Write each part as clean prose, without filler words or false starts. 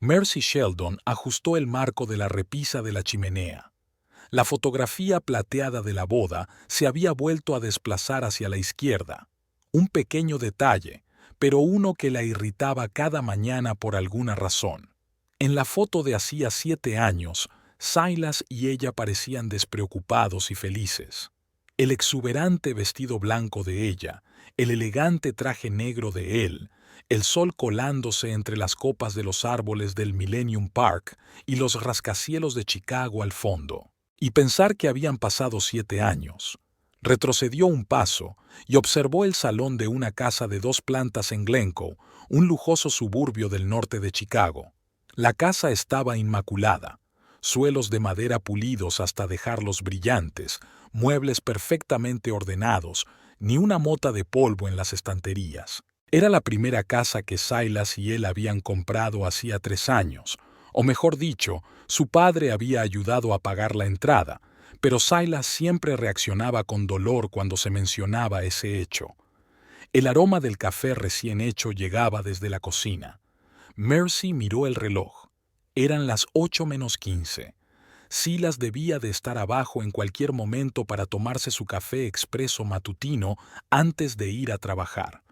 Mercy Sheldon ajustó el marco de la repisa de la chimenea. La fotografía plateada de la boda se había vuelto a desplazar hacia la izquierda. Un pequeño detalle, pero uno que la irritaba cada mañana por alguna razón. En la foto de hacía 7 años, Silas y ella parecían despreocupados y felices. El exuberante vestido blanco de ella, el elegante traje negro de él, el sol colándose entre las copas de los árboles del Millennium Park y los rascacielos de Chicago al fondo. Y pensar que habían pasado 7 años. Retrocedió un paso y observó el salón de una casa de 2 plantas en Glencoe, un lujoso suburbio del norte de Chicago. La casa estaba inmaculada. Suelos de madera pulidos hasta dejarlos brillantes, muebles perfectamente ordenados, ni una mota de polvo en las estanterías. Era la primera casa que Silas y él habían comprado hacía 3 años, o mejor dicho, su padre había ayudado a pagar la entrada, pero Silas siempre reaccionaba con dolor cuando se mencionaba ese hecho. El aroma del café recién hecho llegaba desde la cocina. Mercy miró el reloj. Eran las 8:15. Silas debía de estar abajo en cualquier momento para tomarse su café expreso matutino antes de ir a trabajar.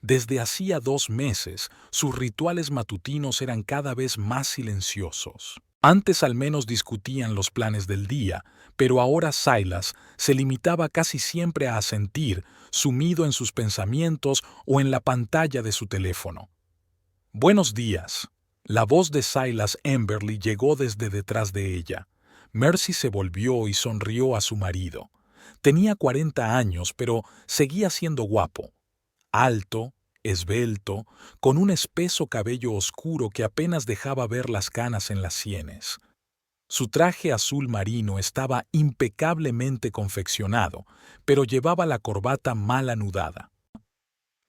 Desde hacía 2 meses, sus rituales matutinos eran cada vez más silenciosos. Antes al menos discutían los planes del día, pero ahora Silas se limitaba casi siempre a asentir, sumido en sus pensamientos o en la pantalla de su teléfono. «Buenos días». La voz de Silas Emberley llegó desde detrás de ella. Mercy se volvió y sonrió a su marido. Tenía 40 años, pero seguía siendo guapo. Alto, esbelto, con un espeso cabello oscuro que apenas dejaba ver las canas en las sienes. Su traje azul marino estaba impecablemente confeccionado, pero llevaba la corbata mal anudada.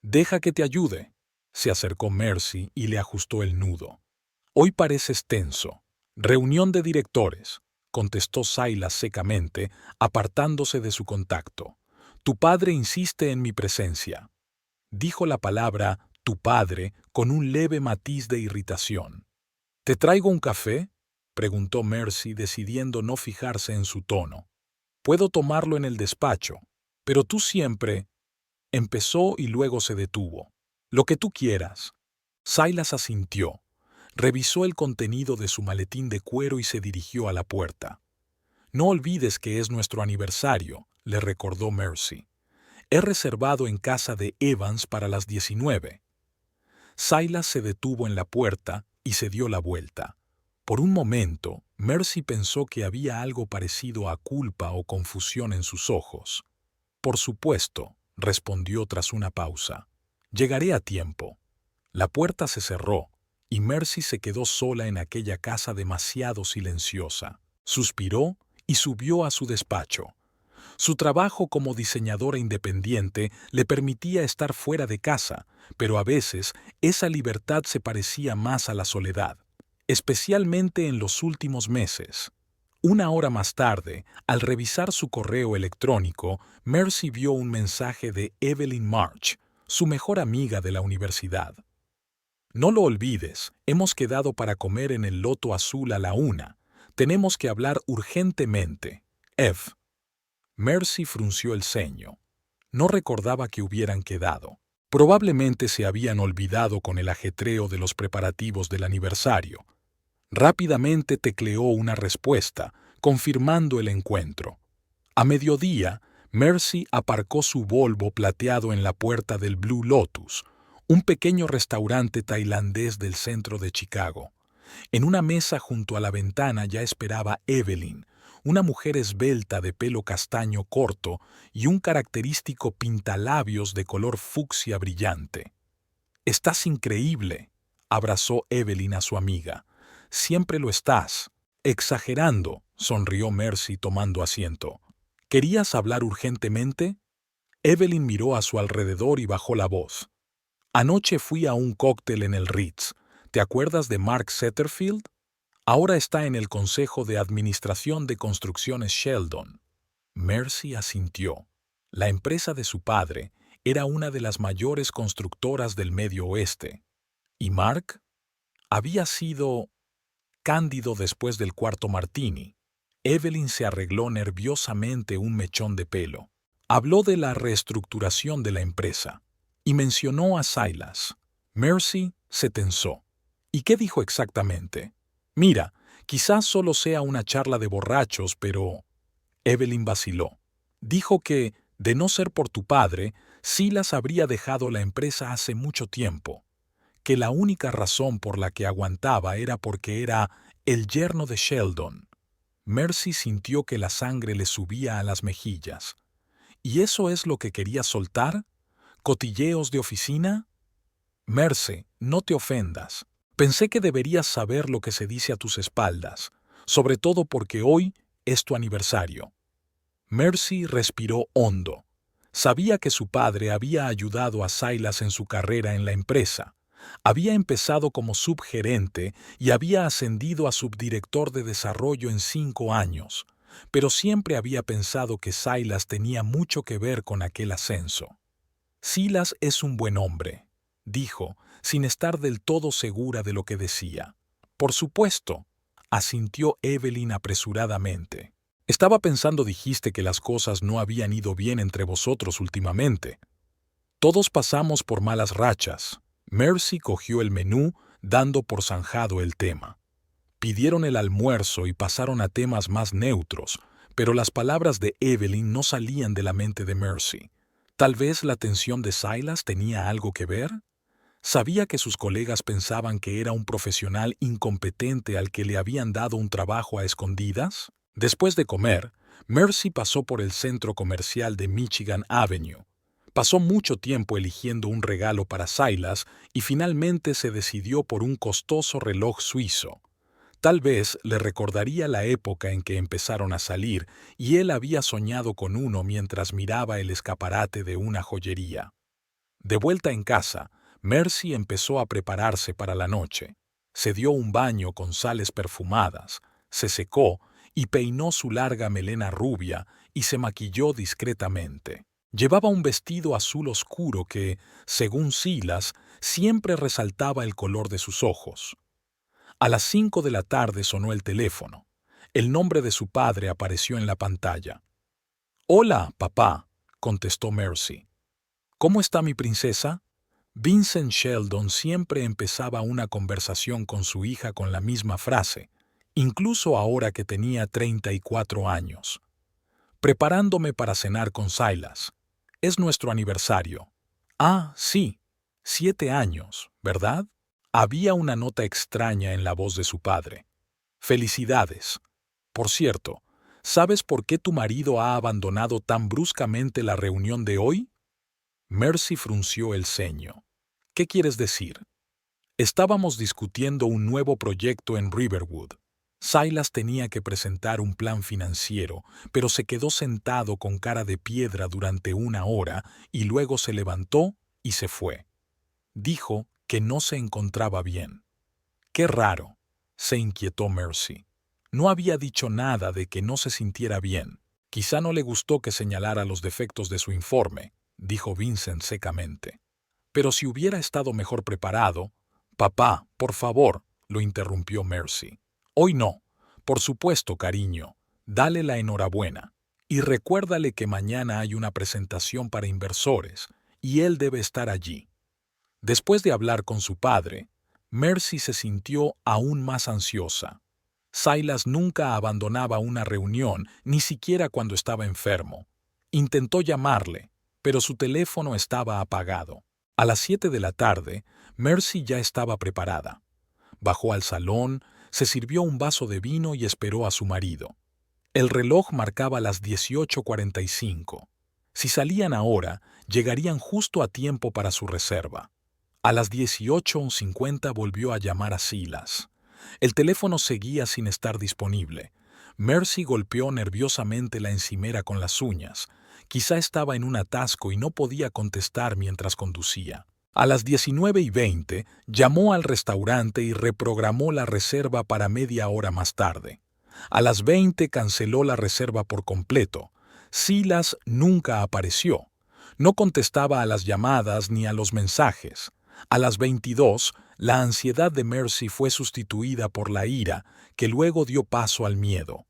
«Deja que te ayude», se acercó Mercy y le ajustó el nudo. «Hoy pareces tenso». «Reunión de directores», contestó Silas secamente, apartándose de su contacto. «Tu padre insiste en mi presencia». Dijo la palabra «tu padre» con un leve matiz de irritación. «¿Te traigo un café?», preguntó Mercy, decidiendo no fijarse en su tono. «Puedo tomarlo en el despacho, pero tú siempre…» Empezó y luego se detuvo. «Lo que tú quieras». Silas asintió. Revisó el contenido de su maletín de cuero y se dirigió a la puerta. «No olvides que es nuestro aniversario», le recordó Mercy. «He reservado en casa de Evans para las 19». Silas se detuvo en la puerta y se dio la vuelta. Por un momento, Mercy pensó que había algo parecido a culpa o confusión en sus ojos. «Por supuesto», respondió tras una pausa. «Llegaré a tiempo». La puerta se cerró y Mercy se quedó sola en aquella casa demasiado silenciosa. Suspiró y subió a su despacho. Su trabajo como diseñadora independiente le permitía estar fuera de casa, pero a veces esa libertad se parecía más a la soledad, especialmente en los últimos meses. Una hora más tarde, al revisar su correo electrónico, Mercy vio un mensaje de Evelyn March, su mejor amiga de la universidad. «No lo olvides, hemos quedado para comer en el Loto Azul a la 1. Tenemos que hablar urgentemente. Ev». Mercy frunció el ceño. No recordaba que hubieran quedado. Probablemente se habían olvidado con el ajetreo de los preparativos del aniversario. Rápidamente tecleó una respuesta, confirmando el encuentro. A mediodía, Mercy aparcó su Volvo plateado en la puerta del Blue Lotus, un pequeño restaurante tailandés del centro de Chicago. En una mesa junto a la ventana ya esperaba Evelyn, una mujer esbelta de pelo castaño corto y un característico pintalabios de color fucsia brillante. «Estás increíble», abrazó Evelyn a su amiga. «Siempre lo estás». «Exagerando», sonrió Mercy tomando asiento. «¿Querías hablar urgentemente?» Evelyn miró a su alrededor y bajó la voz. «Anoche fui a un cóctel en el Ritz. ¿Te acuerdas de Mark Setterfield? Ahora está en el Consejo de Administración de Construcciones Sheldon». Mercy asintió. La empresa de su padre era una de las mayores constructoras del Medio Oeste. ¿Y Mark? Había sido cándido después del cuarto martini. Evelyn se arregló nerviosamente un mechón de pelo. Habló de la reestructuración de la empresa y mencionó a Silas. Mercy se tensó. ¿Y qué dijo exactamente? Mira, quizás solo sea una charla de borrachos, pero... Evelyn vaciló. Dijo que, de no ser por tu padre, Silas habría dejado la empresa hace mucho tiempo, que la única razón por la que aguantaba era porque era el yerno de Sheldon. Mercy sintió que la sangre le subía a las mejillas. ¿Y eso es lo que quería soltar? ¿Cotilleos de oficina? Mercy, no te ofendas. Pensé que deberías saber lo que se dice a tus espaldas, sobre todo porque hoy es tu aniversario. Mercy respiró hondo. Sabía que su padre había ayudado a Silas en su carrera en la empresa. Había empezado como subgerente y había ascendido a subdirector de desarrollo en 5 años, pero siempre había pensado que Silas tenía mucho que ver con aquel ascenso. Silas es un buen hombre, dijo, sin estar del todo segura de lo que decía. Por supuesto, asintió Evelyn apresuradamente. Estaba pensando, dijiste que las cosas no habían ido bien entre vosotros últimamente. Todos pasamos por malas rachas. Mercy cogió el menú, dando por zanjado el tema. Pidieron el almuerzo y pasaron a temas más neutros, pero las palabras de Evelyn no salían de la mente de Mercy. ¿Tal vez la tensión de Silas tenía algo que ver? ¿Sabía que sus colegas pensaban que era un profesional incompetente al que le habían dado un trabajo a escondidas? Después de comer, Mercy pasó por el centro comercial de Michigan Avenue. Pasó mucho tiempo eligiendo un regalo para Silas y finalmente se decidió por un costoso reloj suizo. Tal vez le recordaría la época en que empezaron a salir y él había soñado con uno mientras miraba el escaparate de una joyería. De vuelta en casa, Mercy empezó a prepararse para la noche. Se dio un baño con sales perfumadas, se secó y peinó su larga melena rubia y se maquilló discretamente. Llevaba un vestido azul oscuro que, según Silas, siempre resaltaba el color de sus ojos. A las 5 de la tarde sonó el teléfono. El nombre de su padre apareció en la pantalla. «Hola, papá», contestó Mercy. «¿Cómo está mi princesa?» Vincent Sheldon siempre empezaba una conversación con su hija con la misma frase, incluso ahora que tenía 34 años. «Preparándome para cenar con Silas. Es nuestro aniversario». «Ah, sí. 7 años, ¿verdad?» Había una nota extraña en la voz de su padre. «Felicidades. Por cierto, ¿sabes por qué tu marido ha abandonado tan bruscamente la reunión de hoy?» Mercy frunció el ceño. «¿Qué quieres decir?» «Estábamos discutiendo un nuevo proyecto en Riverwood. Silas tenía que presentar un plan financiero, pero se quedó sentado con cara de piedra durante 1 hora y luego se levantó y se fue. Dijo que no se encontraba bien». «Qué raro», se inquietó Mercy. No había dicho nada de que no se sintiera bien. «Quizá no le gustó que señalara los defectos de su informe», dijo Vincent secamente. «Pero si hubiera estado mejor preparado...» «Papá, por favor», lo interrumpió Mercy. «Hoy no. Por supuesto, cariño. Dale la enhorabuena. Y recuérdale que mañana hay una presentación para inversores, y él debe estar allí». Después de hablar con su padre, Mercy se sintió aún más ansiosa. Silas nunca abandonaba una reunión, ni siquiera cuando estaba enfermo. Intentó llamarle, pero su teléfono estaba apagado. A las 7 de la tarde, Mercy ya estaba preparada. Bajó al salón, se sirvió un vaso de vino y esperó a su marido. El reloj marcaba las 18:45. Si salían ahora, llegarían justo a tiempo para su reserva. A las 18:50 volvió a llamar a Silas. El teléfono seguía sin estar disponible. Mercy golpeó nerviosamente la encimera con las uñas. Quizá estaba en un atasco y no podía contestar mientras conducía. A las 19:20 llamó al restaurante y reprogramó la reserva para media hora más tarde. A las 20 canceló la reserva por completo. Silas nunca apareció. No contestaba a las llamadas ni a los mensajes. A las 22 La ansiedad de Mercy fue sustituida por la ira, que luego dio paso al miedo.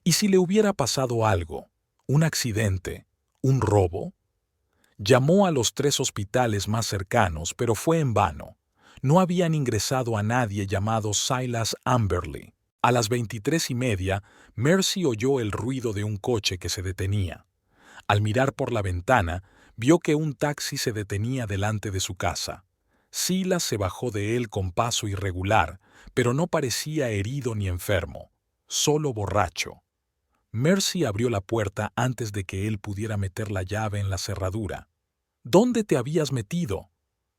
¿Y si le hubiera pasado algo? ¿Un accidente? ¿Un robo? Llamó a los 3 hospitales más cercanos, pero fue en vano. No habían ingresado a nadie llamado Silas Amberley. A las 23:30, Mercy oyó el ruido de un coche que se detenía. Al mirar por la ventana, vio que un taxi se detenía delante de su casa. Silas se bajó de él con paso irregular, pero no parecía herido ni enfermo, solo borracho. Mercy abrió la puerta antes de que él pudiera meter la llave en la cerradura. ¿Dónde te habías metido?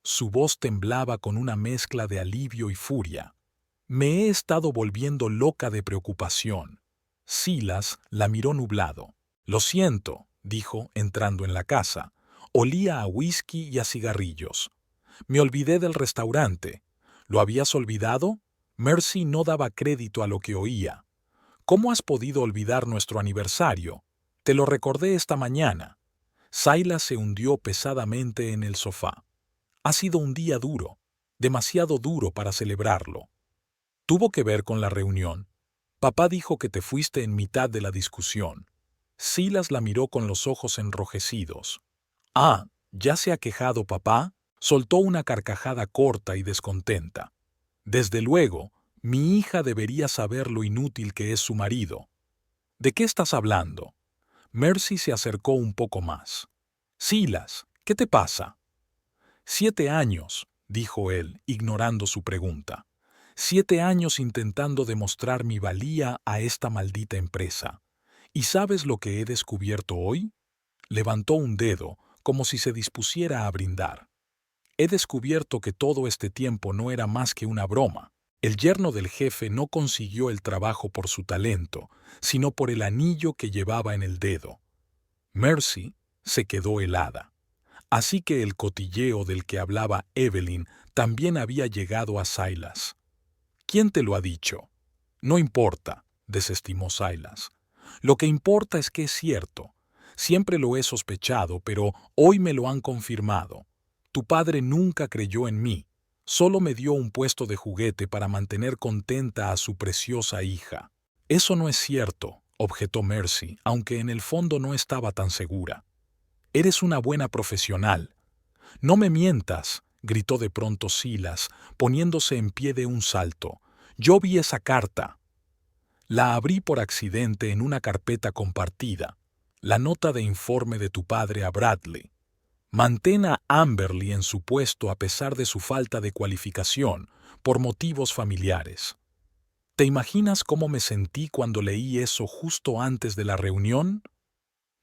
Su voz temblaba con una mezcla de alivio y furia. Me he estado volviendo loca de preocupación. Silas la miró nublado. Lo siento, dijo, entrando en la casa. Olía a whisky y a cigarrillos. Me olvidé del restaurante. ¿Lo habías olvidado? Mercy no daba crédito a lo que oía. ¿Cómo has podido olvidar nuestro aniversario? Te lo recordé esta mañana. Silas se hundió pesadamente en el sofá. Ha sido un día duro, demasiado duro para celebrarlo. ¿Tuvo que ver con la reunión? Papá dijo que te fuiste en mitad de la discusión. Silas la miró con los ojos enrojecidos. Ah, ¿ya se ha quejado papá? Soltó una carcajada corta y descontenta. Desde luego, mi hija debería saber lo inútil que es su marido. ¿De qué estás hablando? Mercy se acercó un poco más. Silas, ¿qué te pasa? 7 años, dijo él, ignorando su pregunta. 7 años intentando demostrar mi valía a esta maldita empresa. ¿Y sabes lo que he descubierto hoy? Levantó un dedo, como si se dispusiera a brindar. He descubierto que todo este tiempo no era más que una broma. El yerno del jefe no consiguió el trabajo por su talento, sino por el anillo que llevaba en el dedo. Mercy se quedó helada. Así que el cotilleo del que hablaba Evelyn también había llegado a Silas. ¿Quién te lo ha dicho? No importa, desestimó Silas. Lo que importa es que es cierto. Siempre lo he sospechado, pero hoy me lo han confirmado. Tu padre nunca creyó en mí. Solo me dio un puesto de juguete para mantener contenta a su preciosa hija. Eso no es cierto, objetó Mercy, aunque en el fondo no estaba tan segura. Eres una buena profesional. No me mientas, gritó de pronto Silas, poniéndose en pie de un salto. Yo vi esa carta. La abrí por accidente en una carpeta compartida. La nota de informe de tu padre a Bradley. Mantén a Amberley en su puesto a pesar de su falta de cualificación, por motivos familiares. ¿Te imaginas cómo me sentí cuando leí eso justo antes de la reunión?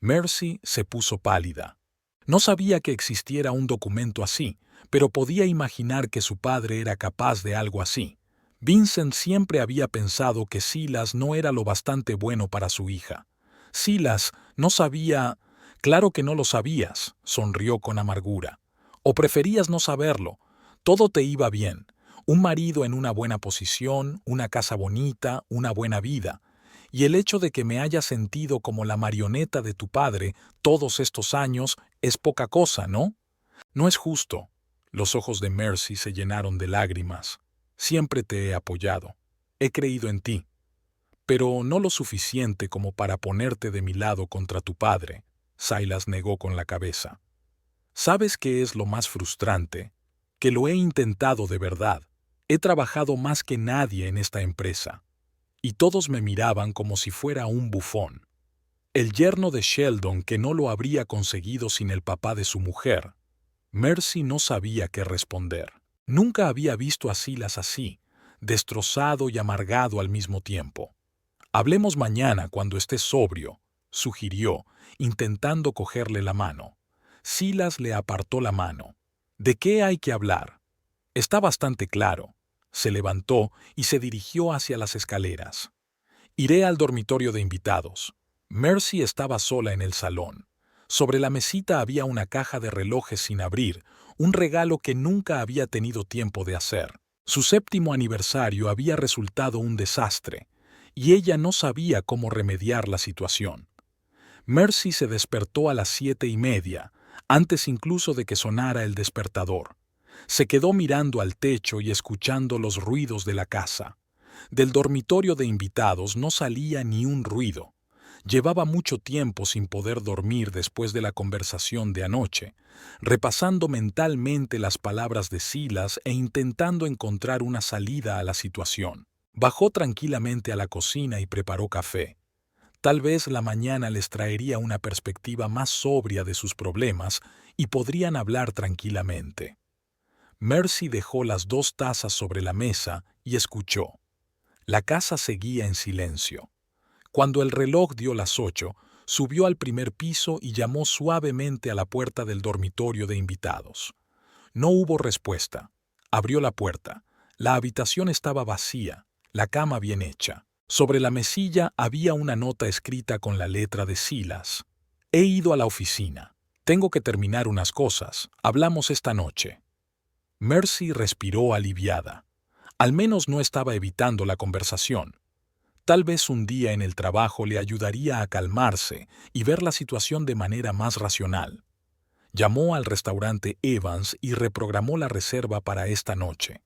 Mercy se puso pálida. No sabía que existiera un documento así, pero podía imaginar que su padre era capaz de algo así. Vincent siempre había pensado que Silas no era lo bastante bueno para su hija. Silas no sabía... Claro que no lo sabías, sonrió con amargura. O preferías no saberlo. Todo te iba bien. Un marido en una buena posición, una casa bonita, una buena vida. Y el hecho de que me haya sentido como la marioneta de tu padre todos estos años es poca cosa, ¿no? No es justo. Los ojos de Mercy se llenaron de lágrimas. Siempre te he apoyado. He creído en ti. Pero no lo suficiente como para ponerte de mi lado contra tu padre. Silas negó con la cabeza. ¿Sabes qué es lo más frustrante? Que lo he intentado de verdad. He trabajado más que nadie en esta empresa. Y todos me miraban como si fuera un bufón. El yerno de Sheldon que no lo habría conseguido sin el papá de su mujer. Mercy no sabía qué responder. Nunca había visto a Silas así, destrozado y amargado al mismo tiempo. Hablemos mañana cuando estés sobrio, sugirió, intentando cogerle la mano. Silas le apartó la mano. ¿De qué hay que hablar? Está bastante claro. Se levantó y se dirigió hacia las escaleras. Iré al dormitorio de invitados. Mercy estaba sola en el salón. Sobre la mesita había una caja de relojes sin abrir, un regalo que nunca había tenido tiempo de hacer. Su 7º aniversario había resultado un desastre, y ella no sabía cómo remediar la situación. Mercy se despertó a las 7:30, antes incluso de que sonara el despertador. Se quedó mirando al techo y escuchando los ruidos de la casa. Del dormitorio de invitados no salía ni un ruido. Llevaba mucho tiempo sin poder dormir después de la conversación de anoche, repasando mentalmente las palabras de Silas e intentando encontrar una salida a la situación. Bajó tranquilamente a la cocina y preparó café. Tal vez la mañana les traería una perspectiva más sobria de sus problemas y podrían hablar tranquilamente. Mercy dejó las 2 tazas sobre la mesa y escuchó. La casa seguía en silencio. Cuando el reloj dio las 8, subió al primer piso y llamó suavemente a la puerta del dormitorio de invitados. No hubo respuesta. Abrió la puerta. La habitación estaba vacía, la cama bien hecha. Sobre la mesilla había una nota escrita con la letra de Silas. He ido a la oficina. Tengo que terminar unas cosas. Hablamos esta noche. Mercy respiró aliviada. Al menos no estaba evitando la conversación. Tal vez un día en el trabajo le ayudaría a calmarse y ver la situación de manera más racional. Llamó al restaurante Evans y reprogramó la reserva para esta noche.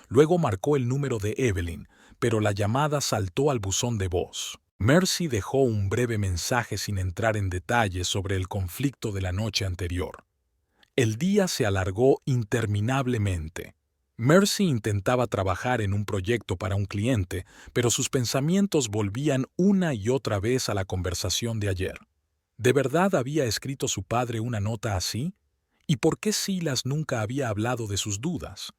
Luego marcó el número de Evelyn, pero la llamada saltó al buzón de voz. Mercy dejó un breve mensaje sin entrar en detalles sobre el conflicto de la noche anterior. El día se alargó interminablemente. Mercy intentaba trabajar en un proyecto para un cliente, pero sus pensamientos volvían una y otra vez a la conversación de ayer. ¿De verdad había escrito su padre una nota así? ¿Y por qué Silas nunca había hablado de sus dudas?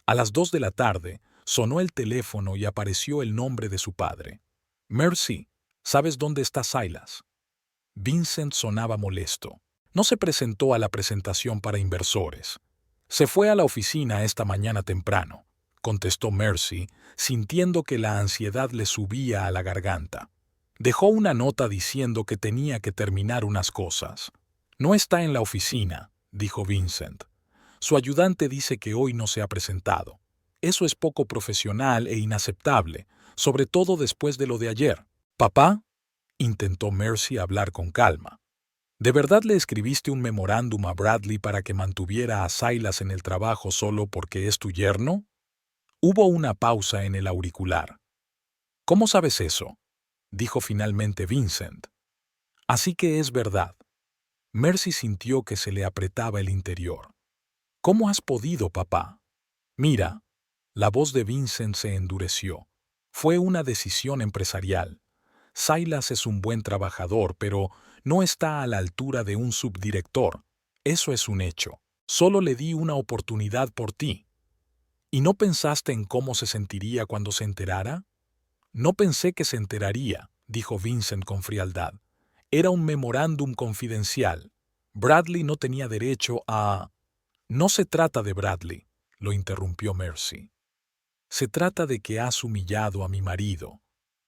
A las 2 de la tarde, sonó el teléfono y apareció el nombre de su padre. Mercy, ¿sabes dónde está Silas? Vincent sonaba molesto. No se presentó a la presentación para inversores. Se fue a la oficina esta mañana temprano, contestó Mercy, sintiendo que la ansiedad le subía a la garganta. Dejó una nota diciendo que tenía que terminar unas cosas. No está en la oficina, dijo Vincent. Su ayudante dice que hoy no se ha presentado. Eso es poco profesional e inaceptable, sobre todo después de lo de ayer. ¿Papá? Intentó Mercy hablar con calma. ¿De verdad le escribiste un memorándum a Bradley para que mantuviera a Silas en el trabajo solo porque es tu yerno? Hubo una pausa en el auricular. ¿Cómo sabes eso? Dijo finalmente Vincent. Así que es verdad. Mercy sintió que se le apretaba el interior. ¿Cómo has podido, papá? Mira. La voz de Vincent se endureció. Fue una decisión empresarial. Silas es un buen trabajador, pero no está a la altura de un subdirector. Eso es un hecho. Solo le di una oportunidad por ti. ¿Y no pensaste en cómo se sentiría cuando se enterara? No pensé que se enteraría, dijo Vincent con frialdad. Era un memorándum confidencial. Bradley no tenía derecho a... No se trata de Bradley, lo interrumpió Mercy. Se trata de que has humillado a mi marido.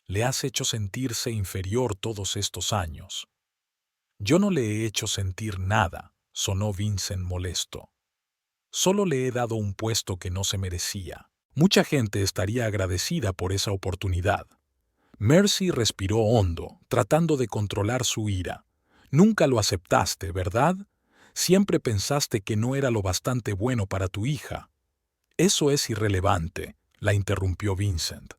Le has hecho sentirse inferior todos estos años. Yo no le he hecho sentir nada, sonó Vincent molesto. Solo le he dado un puesto que no se merecía. Mucha gente estaría agradecida por esa oportunidad. Mercy respiró hondo, tratando de controlar su ira. Nunca lo aceptaste, ¿verdad? Siempre pensaste que no era lo bastante bueno para tu hija. Eso es irrelevante, la interrumpió Vincent.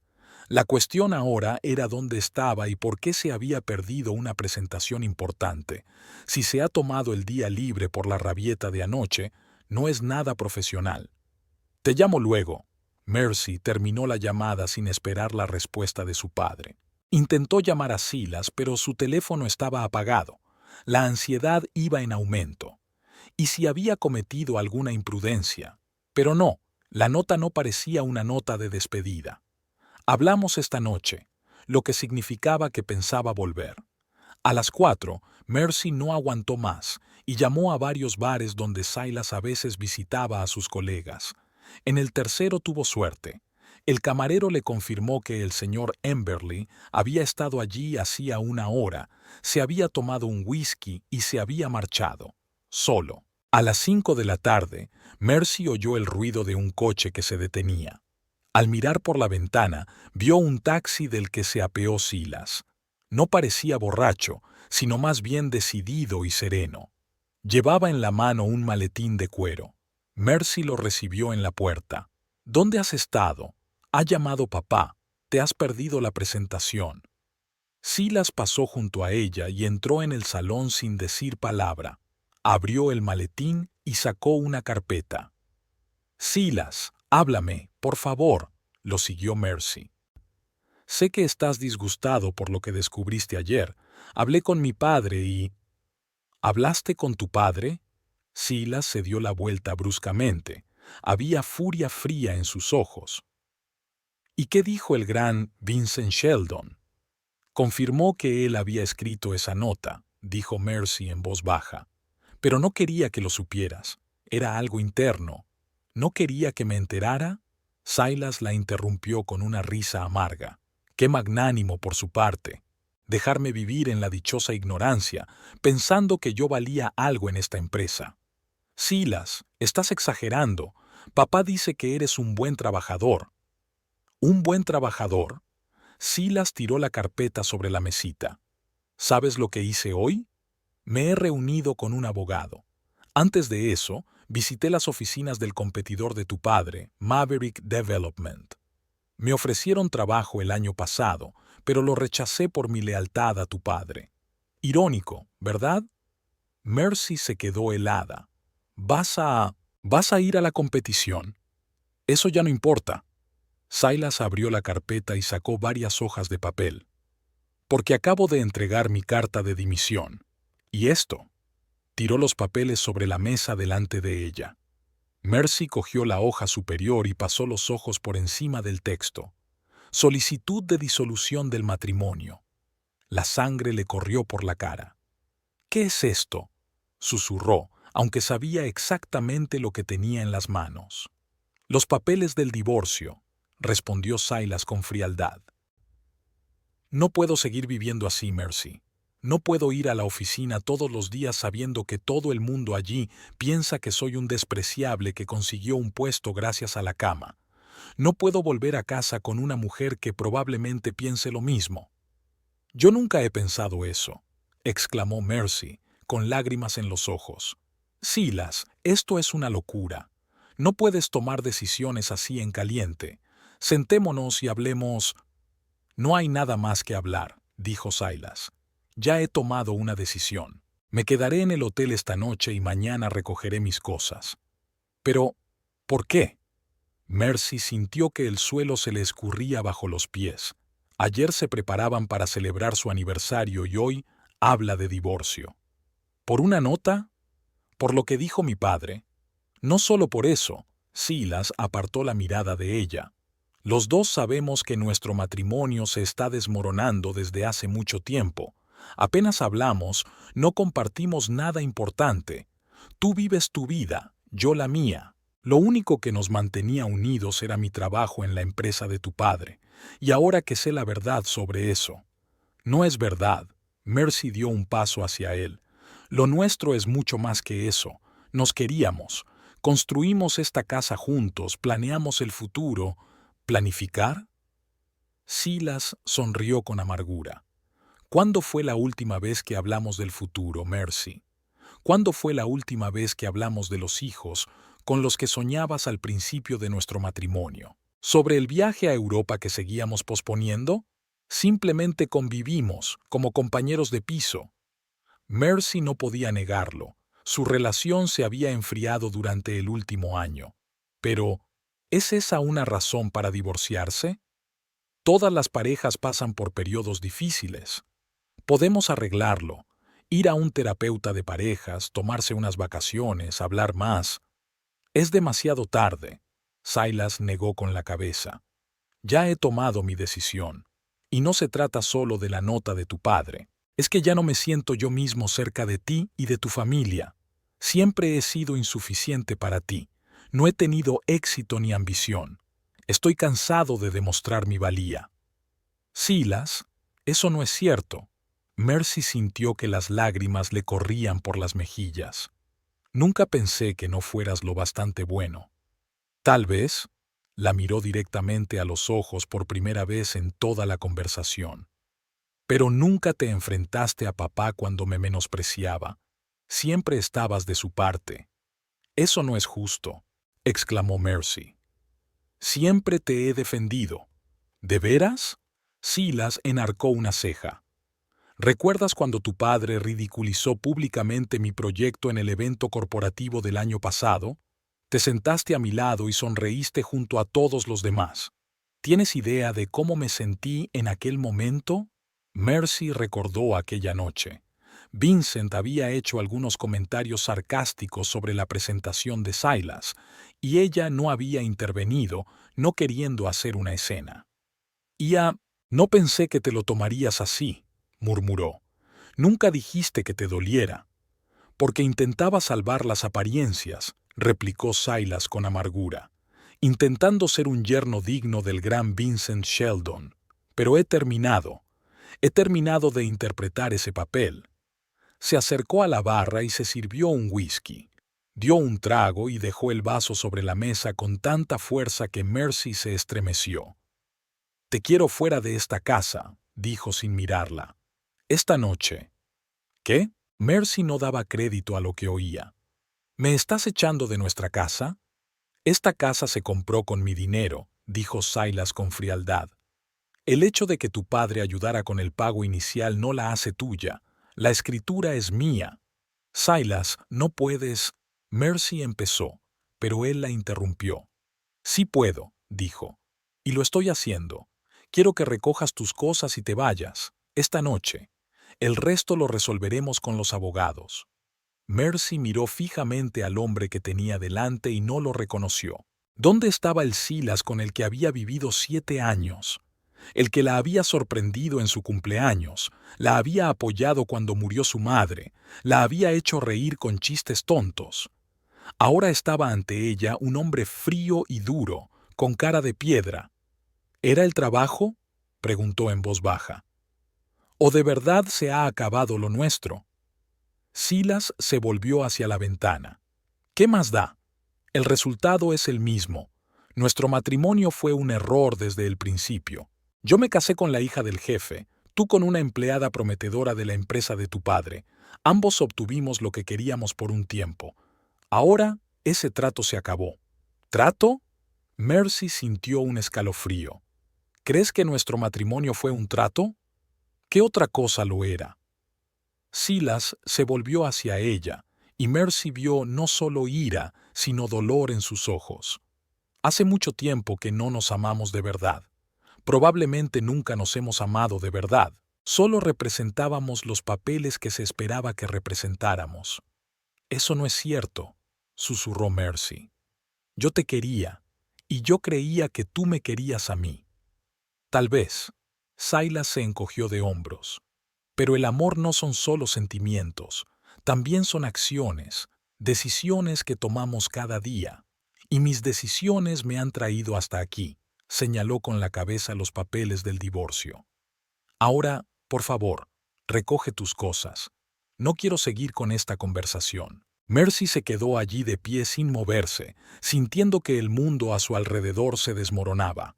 La cuestión ahora era dónde estaba y por qué se había perdido una presentación importante. Si se ha tomado el día libre por la rabieta de anoche, no es nada profesional. Te llamo luego. Mercy terminó la llamada sin esperar la respuesta de su padre. Intentó llamar a Silas, pero su teléfono estaba apagado. La ansiedad iba en aumento. ¿Y si había cometido alguna imprudencia? Pero no, la nota no parecía una nota de despedida. Hablamos esta noche, lo que significaba que pensaba volver. A las 4, Mercy no aguantó más y llamó a varios bares donde Silas a veces visitaba a sus colegas. En el tercero tuvo suerte. El camarero le confirmó que el señor Emberley había estado allí hacía una hora, se había tomado un whisky y se había marchado, solo. A las 5 de la tarde, Mercy oyó el ruido de un coche que se detenía. Al mirar por la ventana, vio un taxi del que se apeó Silas. No parecía borracho, sino más bien decidido y sereno. Llevaba en la mano un maletín de cuero. Mercy lo recibió en la puerta. ¿Dónde has estado? Ha llamado papá. Te has perdido la presentación. Silas pasó junto a ella y entró en el salón sin decir palabra. Abrió el maletín y sacó una carpeta. Silas, háblame, por favor, lo siguió Mercy. Sé que estás disgustado por lo que descubriste ayer. Hablé con mi padre y... ¿Hablaste con tu padre? Silas se dio la vuelta bruscamente. Había furia fría en sus ojos. ¿Y qué dijo el gran Vincent Sheldon? Confirmó que él había escrito esa nota, dijo Mercy en voz baja. Pero no quería que lo supieras. Era algo interno. ¿No quería que me enterara? Silas la interrumpió con una risa amarga. Qué magnánimo por su parte. Dejarme vivir en la dichosa ignorancia, pensando que yo valía algo en esta empresa. Silas, estás exagerando. Papá dice que eres un buen trabajador. ¿Un buen trabajador? Silas tiró la carpeta sobre la mesita. ¿Sabes lo que hice hoy? Me he reunido con un abogado. Antes de eso, visité las oficinas del competidor de tu padre, Maverick Development. Me ofrecieron trabajo el año pasado, pero lo rechacé por mi lealtad a tu padre. Irónico, ¿verdad? Mercy se quedó helada. ¿Vas a ir a la competición? Eso ya no importa. Silas abrió la carpeta y sacó varias hojas de papel. Porque acabo de entregar mi carta de dimisión. ¿Y esto? Tiró los papeles sobre la mesa delante de ella. Mercy cogió la hoja superior y pasó los ojos por encima del texto. Solicitud de disolución del matrimonio. La sangre le corrió por la cara. ¿Qué es esto?, susurró, aunque sabía exactamente lo que tenía en las manos. Los papeles del divorcio, respondió Silas con frialdad. No puedo seguir viviendo así, Mercy. No puedo ir a la oficina todos los días sabiendo que todo el mundo allí piensa que soy un despreciable que consiguió un puesto gracias a la cama. No puedo volver a casa con una mujer que probablemente piense lo mismo. Yo nunca he pensado eso, exclamó Mercy, con lágrimas en los ojos. Silas, esto es una locura. No puedes tomar decisiones así en caliente. Sentémonos y hablemos. No hay nada más que hablar, dijo Silas. Ya he tomado una decisión. Me quedaré en el hotel esta noche y mañana recogeré mis cosas. Pero, ¿por qué? Mercy sintió que el suelo se le escurría bajo los pies. Ayer se preparaban para celebrar su aniversario y hoy habla de divorcio. ¿Por una nota? ¿Por lo que dijo mi padre? No solo por eso. Silas apartó la mirada de ella. Los dos sabemos que nuestro matrimonio se está desmoronando desde hace mucho tiempo. Apenas hablamos, no compartimos nada importante. Tú vives tu vida, yo la mía. Lo único que nos mantenía unidos era mi trabajo en la empresa de tu padre, y ahora que sé la verdad sobre eso. No es verdad. Mercy dio un paso hacia él. Lo nuestro es mucho más que eso. Nos queríamos. Construimos esta casa juntos, planeamos el futuro. ¿Planificar? Silas sonrió con amargura. ¿Cuándo fue la última vez que hablamos del futuro, Mercy? ¿Cuándo fue la última vez que hablamos de los hijos con los que soñabas al principio de nuestro matrimonio? ¿Sobre el viaje a Europa que seguíamos posponiendo? Simplemente convivimos, como compañeros de piso. Mercy no podía negarlo. Su relación se había enfriado durante el último año. Pero, ¿es esa una razón para divorciarse? Todas las parejas pasan por periodos difíciles. Podemos arreglarlo, ir a un terapeuta de parejas, tomarse unas vacaciones, hablar más. Es demasiado tarde. Silas negó con la cabeza. Ya he tomado mi decisión. Y no se trata solo de la nota de tu padre. Es que ya no me siento yo mismo cerca de ti y de tu familia. Siempre he sido insuficiente para ti. No he tenido éxito ni ambición. Estoy cansado de demostrar mi valía. Silas, eso no es cierto. Mercy sintió que las lágrimas le corrían por las mejillas. Nunca pensé que no fueras lo bastante bueno. Tal vez, la miró directamente a los ojos por primera vez en toda la conversación. Pero nunca te enfrentaste a papá cuando me menospreciaba. Siempre estabas de su parte. Eso no es justo. exclamó Mercy. Siempre te he defendido. ¿De veras? Silas enarcó una ceja. ¿Recuerdas cuando tu padre ridiculizó públicamente mi proyecto en el evento corporativo del año pasado? Te sentaste a mi lado y sonreíste junto a todos los demás. ¿Tienes idea de cómo me sentí en aquel momento? Mercy recordó aquella noche. Vincent había hecho algunos comentarios sarcásticos sobre la presentación de Silas, y ella no había intervenido, no queriendo hacer una escena. No pensé que te lo tomarías así, murmuró. Nunca dijiste que te doliera. Porque intentaba salvar las apariencias, replicó Silas con amargura, intentando ser un yerno digno del gran Vincent Sheldon. Pero he terminado de interpretar ese papel. Se acercó a la barra y se sirvió un whisky. Dio un trago y dejó el vaso sobre la mesa con tanta fuerza que Mercy se estremeció. Te quiero fuera de esta casa, dijo sin mirarla. Esta noche. ¿Qué? Mercy no daba crédito a lo que oía. ¿Me estás echando de nuestra casa? Esta casa se compró con mi dinero, dijo Silas con frialdad. El hecho de que tu padre ayudara con el pago inicial no la hace tuya. La escritura es mía. Silas, no puedes. Mercy empezó, pero él la interrumpió. Sí puedo, dijo. Y lo estoy haciendo. Quiero que recojas tus cosas y te vayas, esta noche. El resto lo resolveremos con los abogados. Mercy miró fijamente al hombre que tenía delante y no lo reconoció. ¿Dónde estaba el Silas con el que había vivido 7 años? El que la había sorprendido en su cumpleaños, la había apoyado cuando murió su madre, la había hecho reír con chistes tontos. Ahora estaba ante ella un hombre frío y duro, con cara de piedra. ¿Era el trabajo?, preguntó en voz baja. ¿O de verdad se ha acabado lo nuestro? Silas se volvió hacia la ventana. ¿Qué más da? El resultado es el mismo. Nuestro matrimonio fue un error desde el principio. Yo me casé con la hija del jefe, tú con una empleada prometedora de la empresa de tu padre. Ambos obtuvimos lo que queríamos por un tiempo. Ahora, ese trato se acabó. ¿Trato? Mercy sintió un escalofrío. ¿Crees que nuestro matrimonio fue un trato? ¿Qué otra cosa lo era? Silas se volvió hacia ella, y Mercy vio no solo ira, sino dolor en sus ojos. Hace mucho tiempo que no nos amamos de verdad. Probablemente nunca nos hemos amado de verdad. Solo representábamos los papeles que se esperaba que representáramos. Eso no es cierto, susurró Mercy. Yo te quería, y yo creía que tú me querías a mí. Tal vez. Silas se encogió de hombros. Pero el amor no son solo sentimientos, también son acciones, decisiones que tomamos cada día. Y mis decisiones me han traído hasta aquí, señaló con la cabeza los papeles del divorcio. Ahora, por favor, recoge tus cosas. No quiero seguir con esta conversación. Mercy se quedó allí de pie sin moverse, sintiendo que el mundo a su alrededor se desmoronaba.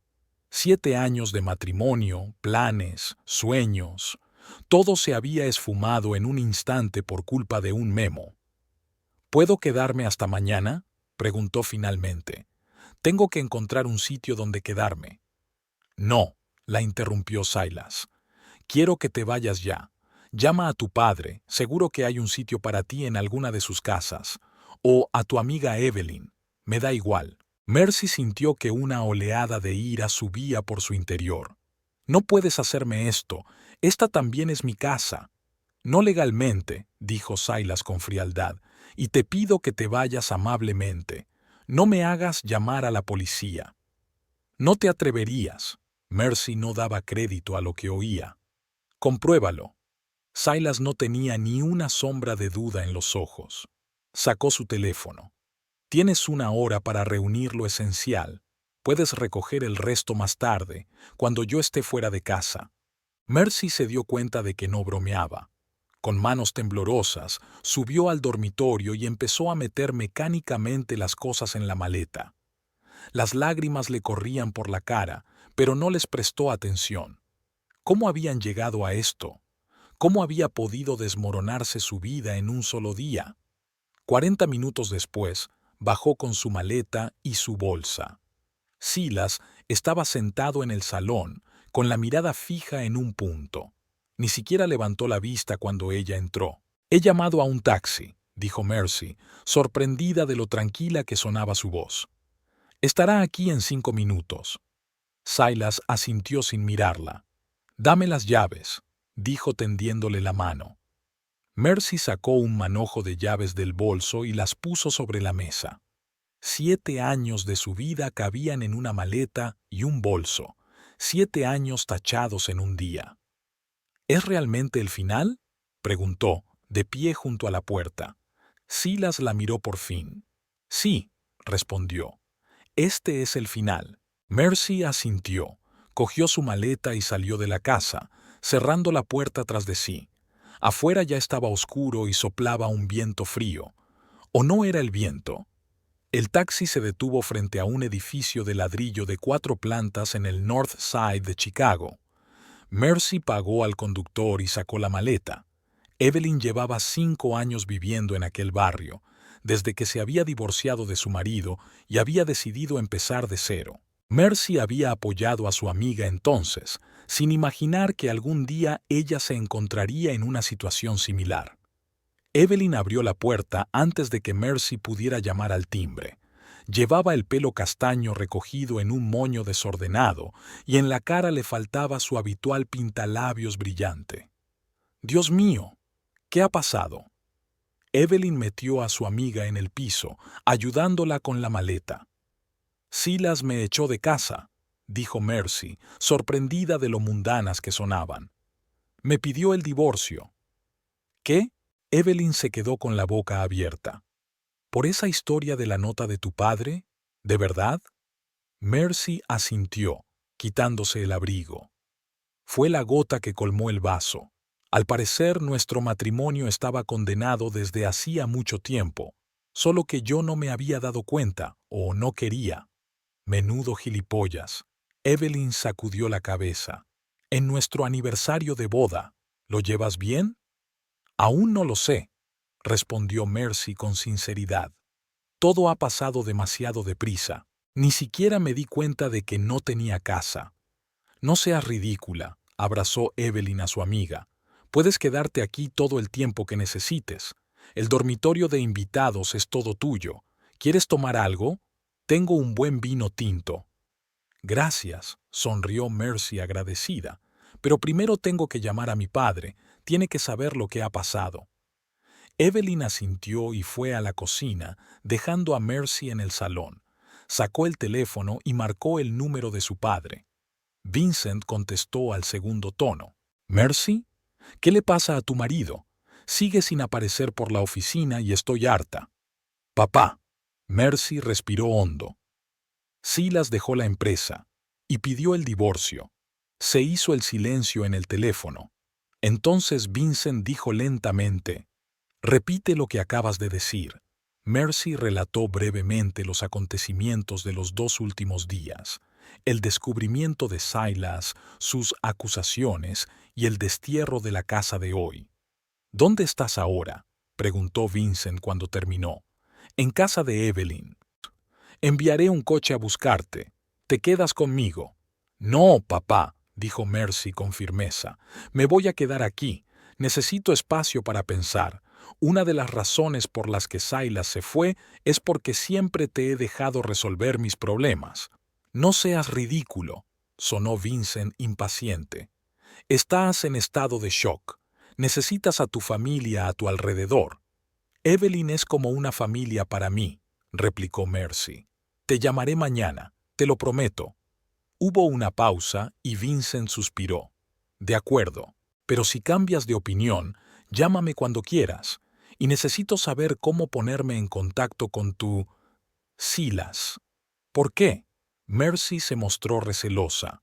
7 años de matrimonio, planes, sueños, todo se había esfumado en un instante por culpa de un memo. ¿Puedo quedarme hasta mañana?, preguntó finalmente. Tengo que encontrar un sitio donde quedarme. No, la interrumpió Silas. Quiero que te vayas ya. Llama a tu padre, seguro que hay un sitio para ti en alguna de sus casas. O a tu amiga Evelyn, me da igual. Mercy sintió que una oleada de ira subía por su interior. No puedes hacerme esto, esta también es mi casa. No legalmente, dijo Silas con frialdad, y te pido que te vayas amablemente. No me hagas llamar a la policía. No te atreverías. Mercy no daba crédito a lo que oía. Compruébalo. Silas no tenía ni una sombra de duda en los ojos. Sacó su teléfono. Tienes 1 hora para reunir lo esencial. Puedes recoger el resto más tarde, cuando yo esté fuera de casa. Mercy se dio cuenta de que no bromeaba. Con manos temblorosas, subió al dormitorio y empezó a meter mecánicamente las cosas en la maleta. Las lágrimas le corrían por la cara, pero no les prestó atención. ¿Cómo habían llegado a esto? ¿Cómo había podido desmoronarse su vida en un solo día? 40 minutos después, bajó con su maleta y su bolsa. Silas estaba sentado en el salón, con la mirada fija en un punto. Ni siquiera levantó la vista cuando ella entró. «He llamado a un taxi», dijo Mercy, sorprendida de lo tranquila que sonaba su voz. «Estará aquí en 5 minutos». Silas asintió sin mirarla. «Dame las llaves», dijo tendiéndole la mano. Mercy sacó un manojo de llaves del bolso y las puso sobre la mesa. 7 años de su vida cabían en una maleta y un bolso. 7 años tachados en un día. «¿Es realmente el final?», preguntó, de pie junto a la puerta. Silas la miró por fin. «Sí», respondió. «Este es el final». Mercy asintió, cogió su maleta y salió de la casa, cerrando la puerta tras de sí. Afuera ya estaba oscuro y soplaba un viento frío. ¿O no era el viento? El taxi se detuvo frente a un edificio de ladrillo de 4 plantas en el North Side de Chicago. Mercy pagó al conductor y sacó la maleta. Evelyn llevaba 5 años viviendo en aquel barrio, desde que se había divorciado de su marido y había decidido empezar de cero. Mercy había apoyado a su amiga entonces, sin imaginar que algún día ella se encontraría en una situación similar. Evelyn abrió la puerta antes de que Mercy pudiera llamar al timbre. Llevaba el pelo castaño recogido en un moño desordenado y en la cara le faltaba su habitual pintalabios brillante. «Dios mío, ¿qué ha pasado?». Evelyn metió a su amiga en el piso, ayudándola con la maleta. «Silas me echó de casa», dijo Mercy, sorprendida de lo mundanas que sonaban. «Me pidió el divorcio». «¿Qué?». Evelyn se quedó con la boca abierta. «¿Por esa historia de la nota de tu padre? ¿De verdad?». Mercy asintió, quitándose el abrigo. Fue la gota que colmó el vaso. Al parecer, nuestro matrimonio estaba condenado desde hacía mucho tiempo, solo que yo no me había dado cuenta, o no quería. Menudo gilipollas. Evelyn sacudió la cabeza. «En nuestro aniversario de boda, ¿lo llevas bien?». «Aún no lo sé», respondió Mercy con sinceridad. «Todo ha pasado demasiado deprisa. Ni siquiera me di cuenta de que no tenía casa». «No seas ridícula», abrazó Evelyn a su amiga. «Puedes quedarte aquí todo el tiempo que necesites. El dormitorio de invitados es todo tuyo. ¿Quieres tomar algo? Tengo un buen vino tinto». «Gracias», sonrió Mercy agradecida. «Pero primero tengo que llamar a mi padre. Tiene que saber lo que ha pasado». Evelyn asintió y fue a la cocina, dejando a Mercy en el salón. Sacó el teléfono y marcó el número de su padre. Vincent contestó al segundo tono. «¿Mercy? ¿Qué le pasa a tu marido? Sigue sin aparecer por la oficina y estoy harta». «Papá». Mercy respiró hondo. Silas dejó la empresa y pidió el divorcio. Se hizo el silencio en el teléfono. Entonces Vincent dijo lentamente: «Repite lo que acabas de decir». Mercy relató brevemente los acontecimientos de los 2 últimos días, el descubrimiento de Silas, sus acusaciones y el destierro de la casa de hoy. «¿Dónde estás ahora?», preguntó Vincent cuando terminó. «En casa de Evelyn». «Enviaré un coche a buscarte. ¿Te quedas conmigo?». «No, papá», dijo Mercy con firmeza. «Me voy a quedar aquí. Necesito espacio para pensar. Una de las razones por las que Silas se fue es porque siempre te he dejado resolver mis problemas». «No seas ridículo», sonó Vincent impaciente. «Estás en estado de shock. Necesitas a tu familia a tu alrededor». «Evelyn es como una familia para mí», replicó Mercy. «Te llamaré mañana, te lo prometo». Hubo una pausa y Vincent suspiró. «De acuerdo, pero si cambias de opinión, llámame cuando quieras, y necesito saber cómo ponerme en contacto con tu Silas». «¿Por qué?». Mercy se mostró recelosa.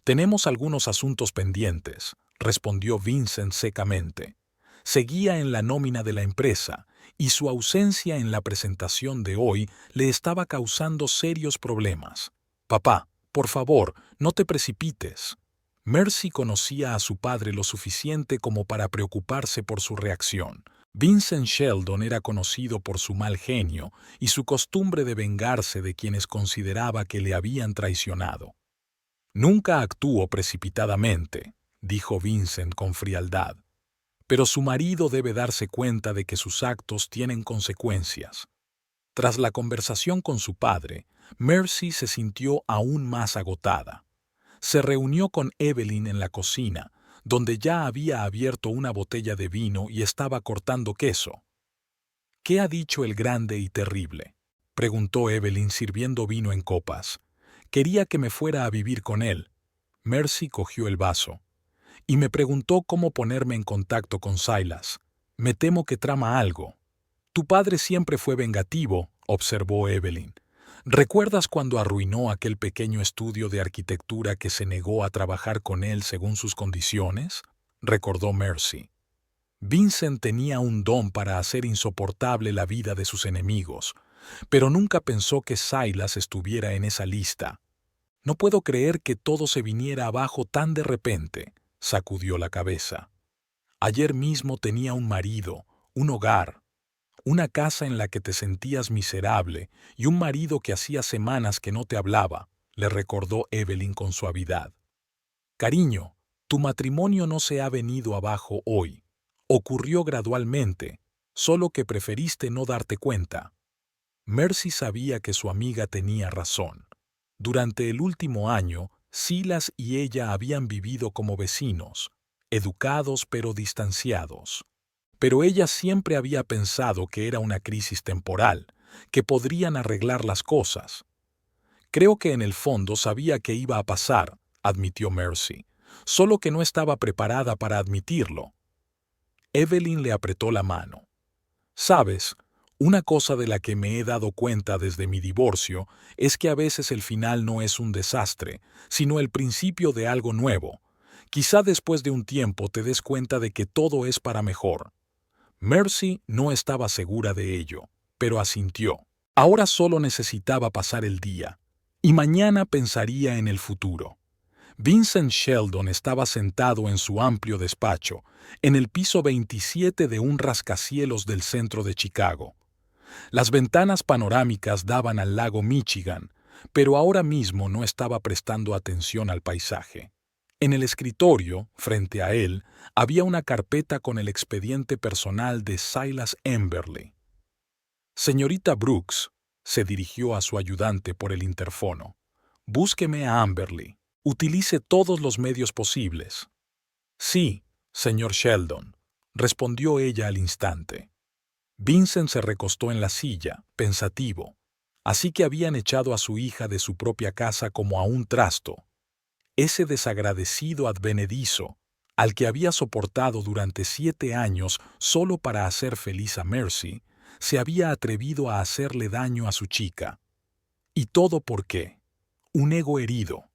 «Tenemos algunos asuntos pendientes», respondió Vincent secamente. Seguía en la nómina de la empresa, y su ausencia en la presentación de hoy le estaba causando serios problemas. «Papá, por favor, no te precipites». Mercy conocía a su padre lo suficiente como para preocuparse por su reacción. Vincent Sheldon era conocido por su mal genio y su costumbre de vengarse de quienes consideraba que le habían traicionado. Nunca actuó precipitadamente, dijo Vincent con frialdad, pero su marido debe darse cuenta de que sus actos tienen consecuencias. Tras la conversación con su padre, Mercy se sintió aún más agotada. Se reunió con Evelyn en la cocina, donde ya había abierto una botella de vino y estaba cortando queso. «¿Qué ha dicho el grande y terrible?», preguntó Evelyn sirviendo vino en copas. «Quería que me fuera a vivir con él». Mercy cogió el vaso. «Y me preguntó cómo ponerme en contacto con Silas. Me temo que trama algo». «Tu padre siempre fue vengativo», observó Evelyn. «¿Recuerdas cuando arruinó aquel pequeño estudio de arquitectura que se negó a trabajar con él según sus condiciones?», recordó Mercy. Vincent tenía un don para hacer insoportable la vida de sus enemigos, pero nunca pensó que Silas estuviera en esa lista. «No puedo creer que todo se viniera abajo tan de repente», sacudió la cabeza. «Ayer mismo tenía un marido, un hogar, una casa en la que te sentías miserable y un marido que hacía semanas que no te hablaba», le recordó Evelyn con suavidad. «Cariño, tu matrimonio no se ha venido abajo hoy. Ocurrió gradualmente, solo que preferiste no darte cuenta». Mercy sabía que su amiga tenía razón. Durante el último año, Silas y ella habían vivido como vecinos, educados pero distanciados. Pero ella siempre había pensado que era una crisis temporal, que podrían arreglar las cosas. «Creo que en el fondo sabía que iba a pasar», admitió Mercy, «solo que no estaba preparada para admitirlo». Evelyn le apretó la mano. «Sabes, una cosa de la que me he dado cuenta desde mi divorcio es que a veces el final no es un desastre, sino el principio de algo nuevo. Quizá después de un tiempo te des cuenta de que todo es para mejor». Mercy no estaba segura de ello, pero asintió. Ahora solo necesitaba pasar el día, y mañana pensaría en el futuro. Vincent Sheldon estaba sentado en su amplio despacho, en el piso 27 de un rascacielos del centro de Chicago. Las ventanas panorámicas daban al lago Michigan, pero ahora mismo no estaba prestando atención al paisaje. En el escritorio, frente a él, había una carpeta con el expediente personal de Silas Amberley. «Señorita Brooks», se dirigió a su ayudante por el interfono, «búsqueme a Amberley. Utilice todos los medios posibles». «Sí, señor Sheldon», respondió ella al instante. Vincent se recostó en la silla, pensativo. Así que habían echado a su hija de su propia casa como a un trasto. Ese desagradecido advenedizo, al que había soportado durante 7 años solo para hacer feliz a Mercy, se había atrevido a hacerle daño a su chica. ¿Y todo por qué? Un ego herido.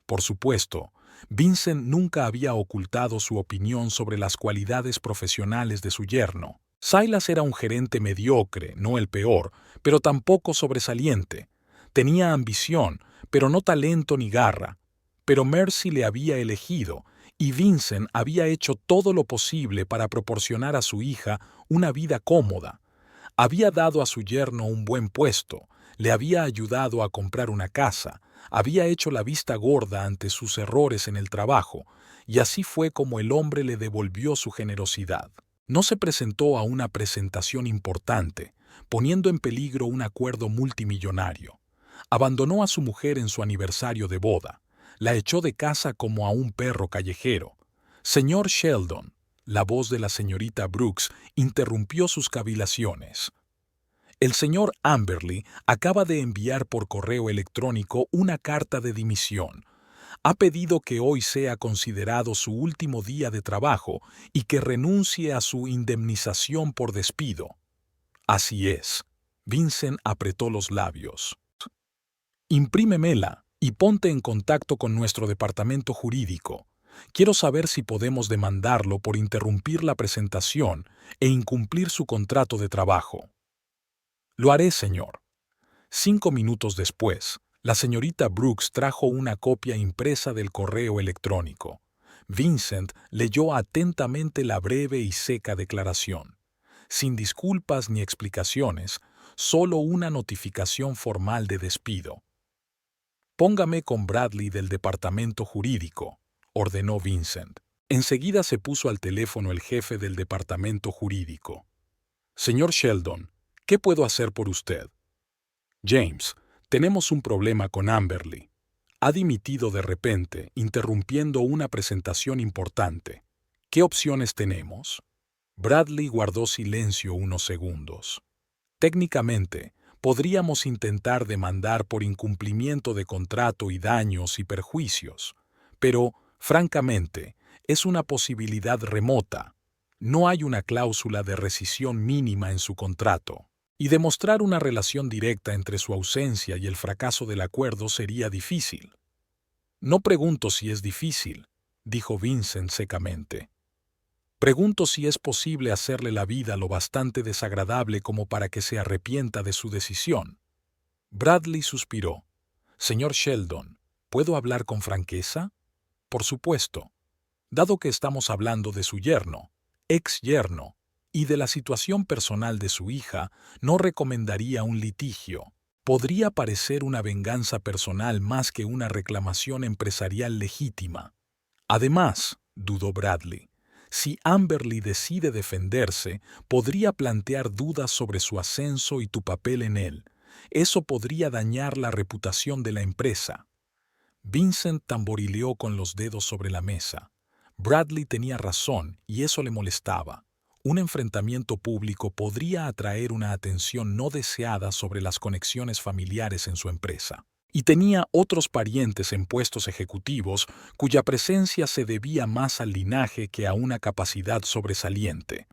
Por supuesto, Vincent nunca había ocultado su opinión sobre las cualidades profesionales de su yerno. Silas era un gerente mediocre, no el peor, pero tampoco sobresaliente. Tenía ambición, pero no talento ni garra. Pero Mercy le había elegido, y Vincent había hecho todo lo posible para proporcionar a su hija una vida cómoda. Había dado a su yerno un buen puesto, le había ayudado a comprar una casa, había hecho la vista gorda ante sus errores en el trabajo, y así fue como el hombre le devolvió su generosidad. No se presentó a una presentación importante, poniendo en peligro un acuerdo multimillonario. Abandonó a su mujer en su aniversario de boda. La echó de casa como a un perro callejero. «Señor Sheldon», la voz de la señorita Brooks interrumpió sus cavilaciones. «El señor Amberley acaba de enviar por correo electrónico una carta de dimisión. Ha pedido que hoy sea considerado su último día de trabajo y que renuncie a su indemnización por despido». «Así es». Vincent apretó los labios. «Imprímemela y ponte en contacto con nuestro departamento jurídico. Quiero saber si podemos demandarlo por interrumpir la presentación e incumplir su contrato de trabajo». «Lo haré, señor». 5 minutos después, la señorita Brooks trajo una copia impresa del correo electrónico. Vincent leyó atentamente la breve y seca declaración. sin disculpas ni explicaciones, solo una notificación formal de despido. «Póngame con Bradley del departamento jurídico», ordenó Vincent. Enseguida se puso al teléfono el jefe del departamento jurídico. «Señor Sheldon, ¿qué puedo hacer por usted?» «James, tenemos un problema con Amberly. Ha dimitido de repente, interrumpiendo una presentación importante. ¿Qué opciones tenemos?» Bradley guardó silencio unos segundos. «Técnicamente, podríamos intentar demandar por incumplimiento de contrato y daños y perjuicios, pero, francamente, es una posibilidad remota. No hay una cláusula de rescisión mínima en su contrato, y demostrar una relación directa entre su ausencia y el fracaso del acuerdo sería difícil». «No pregunto si es difícil», dijo Vincent secamente. «Pregunto si es posible hacerle la vida lo bastante desagradable como para que se arrepienta de su decisión». Bradley suspiró. «Señor Sheldon, ¿puedo hablar con franqueza?» «Por supuesto. Dado que estamos hablando de su yerno, ex yerno, y de la situación personal de su hija, no recomendaría un litigio. Podría parecer una venganza personal más que una reclamación empresarial legítima. Además», dudó Bradley, «si Amberly decide defenderse, podría plantear dudas sobre su ascenso y tu papel en él. Eso podría dañar la reputación de la empresa». Vincent tamborileó con los dedos sobre la mesa. Bradley tenía razón y eso le molestaba. Un enfrentamiento público podría atraer una atención no deseada sobre las conexiones familiares en su empresa. Y tenía otros parientes en puestos ejecutivos cuya presencia se debía más al linaje que a una capacidad sobresaliente.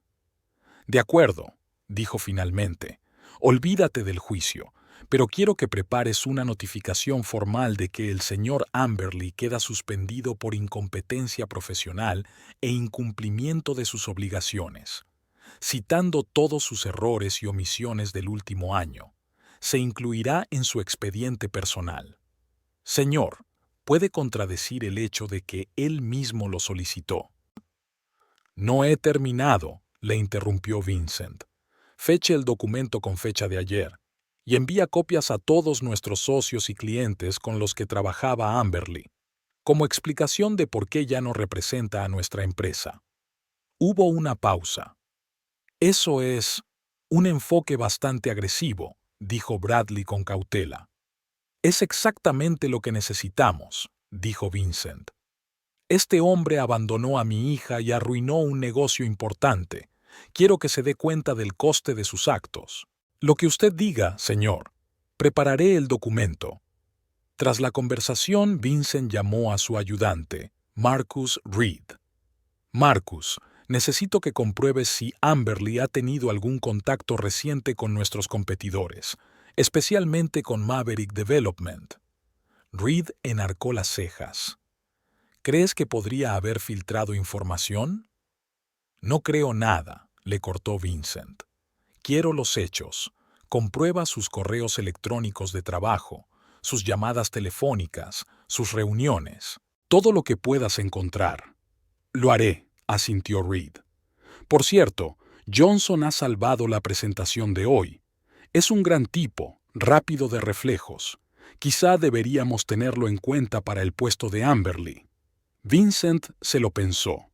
«De acuerdo», dijo finalmente, «olvídate del juicio, pero quiero que prepares una notificación formal de que el señor Amberly queda suspendido por incompetencia profesional e incumplimiento de sus obligaciones, citando todos sus errores y omisiones del último año. Se incluirá en su expediente personal. Señor, puede contradecir el hecho de que él mismo lo solicitó». «No he terminado», le interrumpió Vincent. «Feche el documento con fecha de ayer y envía copias a todos nuestros socios y clientes con los que trabajaba Amberly, como explicación de por qué ya no representa a nuestra empresa». Hubo una pausa. «Eso es un enfoque bastante agresivo», dijo Bradley con cautela. «Es exactamente lo que necesitamos», dijo Vincent. «Este hombre abandonó a mi hija y arruinó un negocio importante. Quiero que se dé cuenta del coste de sus actos». «Lo que usted diga, señor. Prepararé el documento». Tras la conversación, Vincent llamó a su ayudante, Marcus Reed. «Marcus, necesito que compruebes si Amberly ha tenido algún contacto reciente con nuestros competidores, especialmente con Maverick Development». Reed enarcó las cejas. «¿Crees que podría haber filtrado información?» «No creo nada», le cortó Vincent. «Quiero los hechos. Comprueba sus correos electrónicos de trabajo, sus llamadas telefónicas, sus reuniones, todo lo que puedas encontrar». «Lo haré», asintió Reed. «Por cierto, Johnson ha salvado la presentación de hoy. Es un gran tipo, rápido de reflejos. Quizá deberíamos tenerlo en cuenta para el puesto de Amberly». Vincent se lo pensó.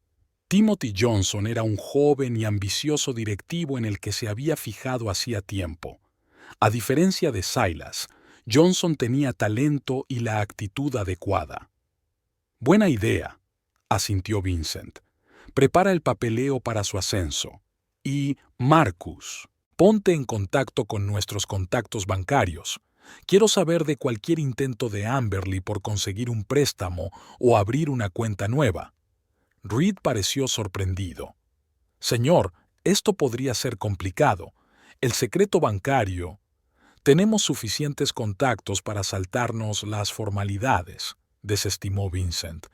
Timothy Johnson era un joven y ambicioso directivo en el que se había fijado hacía tiempo. A diferencia de Silas, Johnson tenía talento y la actitud adecuada. «Buena idea», asintió Vincent. «Prepara el papeleo para su ascenso. Y, Marcus, ponte en contacto con nuestros contactos bancarios. Quiero saber de cualquier intento de Amberly por conseguir un préstamo o abrir una cuenta nueva». Reed pareció sorprendido. «Señor, esto podría ser complicado. El secreto bancario. Tenemos suficientes contactos para saltarnos las formalidades», desestimó Vincent.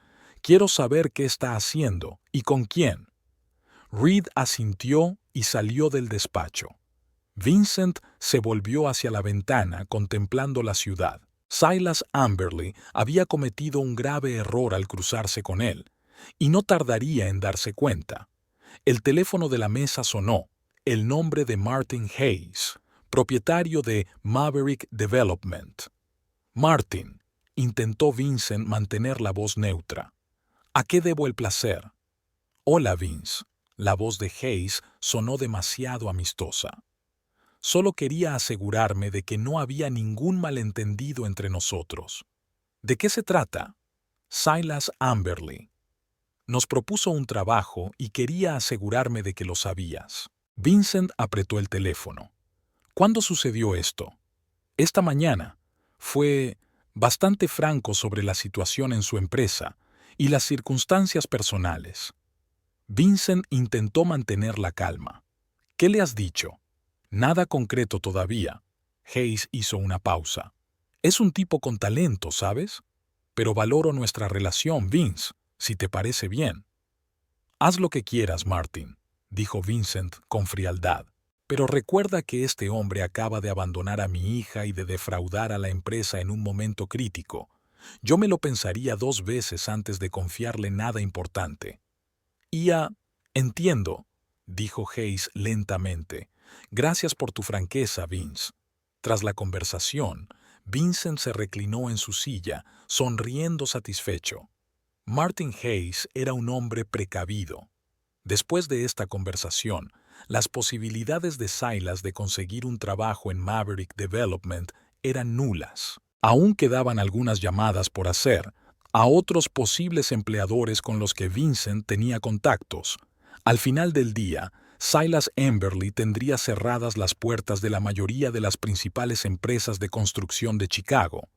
«Quiero saber qué está haciendo y con quién». Reed asintió y salió del despacho. Vincent se volvió hacia la ventana contemplando la ciudad. Silas Amberly había cometido un grave error al cruzarse con él, y no tardaría en darse cuenta. El teléfono de la mesa sonó. el nombre de Martin Hayes, propietario de Maverick Development. Martin, intentó Vincent mantener la voz neutra. ¿A qué debo el placer? Hola, Vince. La voz de Hayes sonó demasiado amistosa. Solo quería asegurarme de que no había ningún malentendido entre nosotros. ¿De qué se trata? Silas Amberley. Nos propuso un trabajo y quería asegurarme de que lo sabías. Vincent apretó el teléfono. ¿Cuándo sucedió esto? Esta mañana. Fue bastante franco sobre la situación en su empresa y las circunstancias personales. Vincent intentó mantener la calma. ¿Qué le has dicho? Nada concreto todavía. Hayes hizo una pausa. Es un tipo con talento, ¿sabes? Pero valoro nuestra relación, Vince, si te parece bien. Haz lo que quieras, Martin, dijo Vincent con frialdad. Pero recuerda que este hombre acaba de abandonar a mi hija y de defraudar a la empresa en un momento crítico. Yo me lo pensaría 2 veces antes de confiarle nada importante. Entiendo, dijo Hayes lentamente. Gracias por tu franqueza, Vince. Tras la conversación, Vincent se reclinó en su silla, sonriendo satisfecho. Martin Hayes era un hombre precavido. Después de esta conversación, las posibilidades de Silas de conseguir un trabajo en Maverick Development eran nulas. Aún quedaban algunas llamadas por hacer a otros posibles empleadores con los que Vincent tenía contactos. Al final del día, Silas Amberley tendría cerradas las puertas de la mayoría de las principales empresas de construcción de Chicago.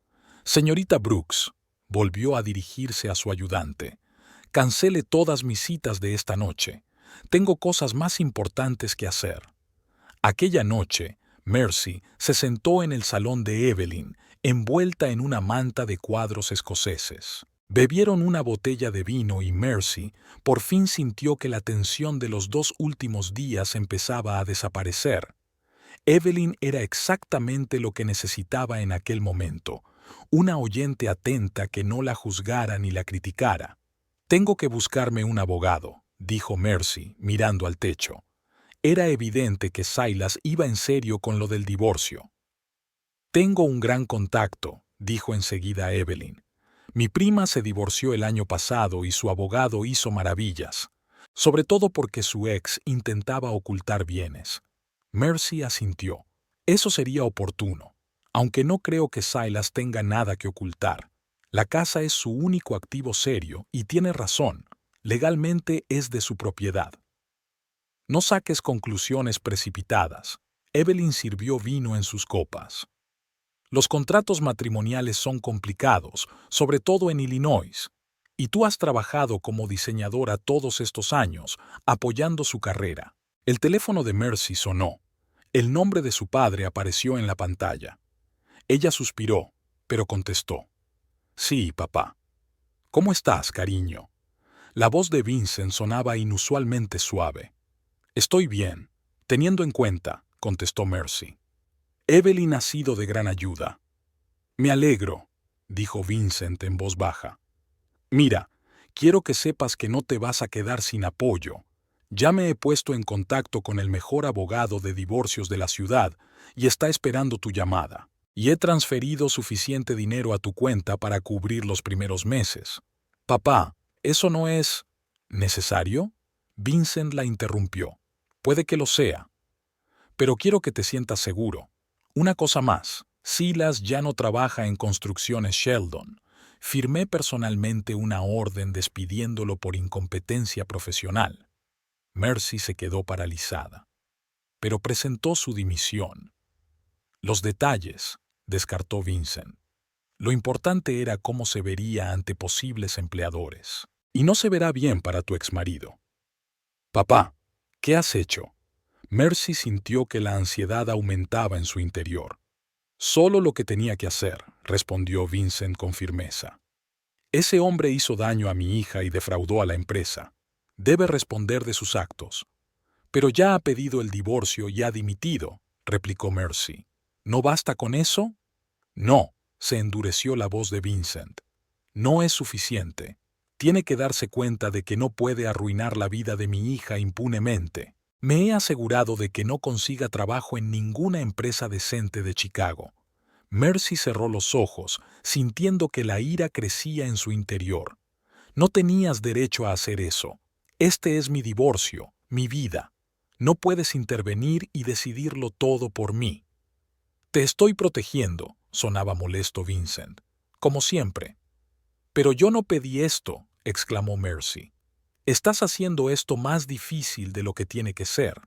Señorita Brooks, volvió a dirigirse a su ayudante. Cancele todas mis citas de esta noche. Tengo cosas más importantes que hacer. Aquella noche, Mercy se sentó en el salón de Evelyn, envuelta en una manta de cuadros escoceses. Bebieron una botella de vino y Mercy por fin sintió que la tensión de los 2 últimos días empezaba a desaparecer. Evelyn era exactamente lo que necesitaba en aquel momento, una oyente atenta que no la juzgara ni la criticara. «Tengo que buscarme un abogado», dijo Mercy, mirando al techo. Era evidente que Silas iba en serio con lo del divorcio. «Tengo un gran contacto», dijo enseguida Evelyn. «Mi prima se divorció el año pasado y su abogado hizo maravillas, sobre todo porque su ex intentaba ocultar bienes». Mercy asintió. «Eso sería oportuno, aunque no creo que Silas tenga nada que ocultar. La casa es su único activo serio y tiene razón, legalmente es de su propiedad». «No saques conclusiones precipitadas». Evelyn sirvió vino en sus copas. «Los contratos matrimoniales son complicados, sobre todo en Illinois, y tú has trabajado como diseñadora todos estos años, apoyando su carrera». El teléfono de Mercy sonó. El nombre de su padre apareció en la pantalla. Ella suspiró, pero contestó. «Sí, papá». «¿Cómo estás, cariño?» La voz de Vincent sonaba inusualmente suave. «Estoy bien, teniendo en cuenta», contestó Mercy. «Evelyn ha sido de gran ayuda». «Me alegro», dijo Vincent en voz baja. «Mira, quiero que sepas que no te vas a quedar sin apoyo. Ya me he puesto en contacto con el mejor abogado de divorcios de la ciudad y está esperando tu llamada. Y he transferido suficiente dinero a tu cuenta para cubrir los primeros meses». «Papá, ¿eso no es necesario?», Vincent la interrumpió. «Puede que lo sea. Pero quiero que te sientas seguro. Una cosa más. Silas ya no trabaja en Construcciones Sheldon. Firmé personalmente una orden despidiéndolo por incompetencia profesional». Mercy se quedó paralizada. Pero presentó su dimisión. «Los detalles», descartó Vincent. «Lo importante era cómo se vería ante posibles empleadores. Y no se verá bien para tu exmarido». «Papá, ¿qué has hecho?». Mercy sintió que la ansiedad aumentaba en su interior. «Solo lo que tenía que hacer», respondió Vincent con firmeza. «Ese hombre hizo daño a mi hija y defraudó a la empresa. Debe responder de sus actos». «Pero ya ha pedido el divorcio y ha dimitido», replicó Mercy. «¿No basta con eso?». «No», se endureció la voz de Vincent. «No es suficiente. Tiene que darse cuenta de que no puede arruinar la vida de mi hija impunemente». Me he asegurado de que no consiga trabajo en ninguna empresa decente de Chicago. Mercy cerró los ojos, sintiendo que la ira crecía en su interior. No tenías derecho a hacer eso. Este es mi divorcio, mi vida. No puedes intervenir y decidirlo todo por mí. Te estoy protegiendo, sonaba molesto Vincent. Como siempre. Pero yo no pedí esto, exclamó Mercy. Estás haciendo esto más difícil de lo que tiene que ser.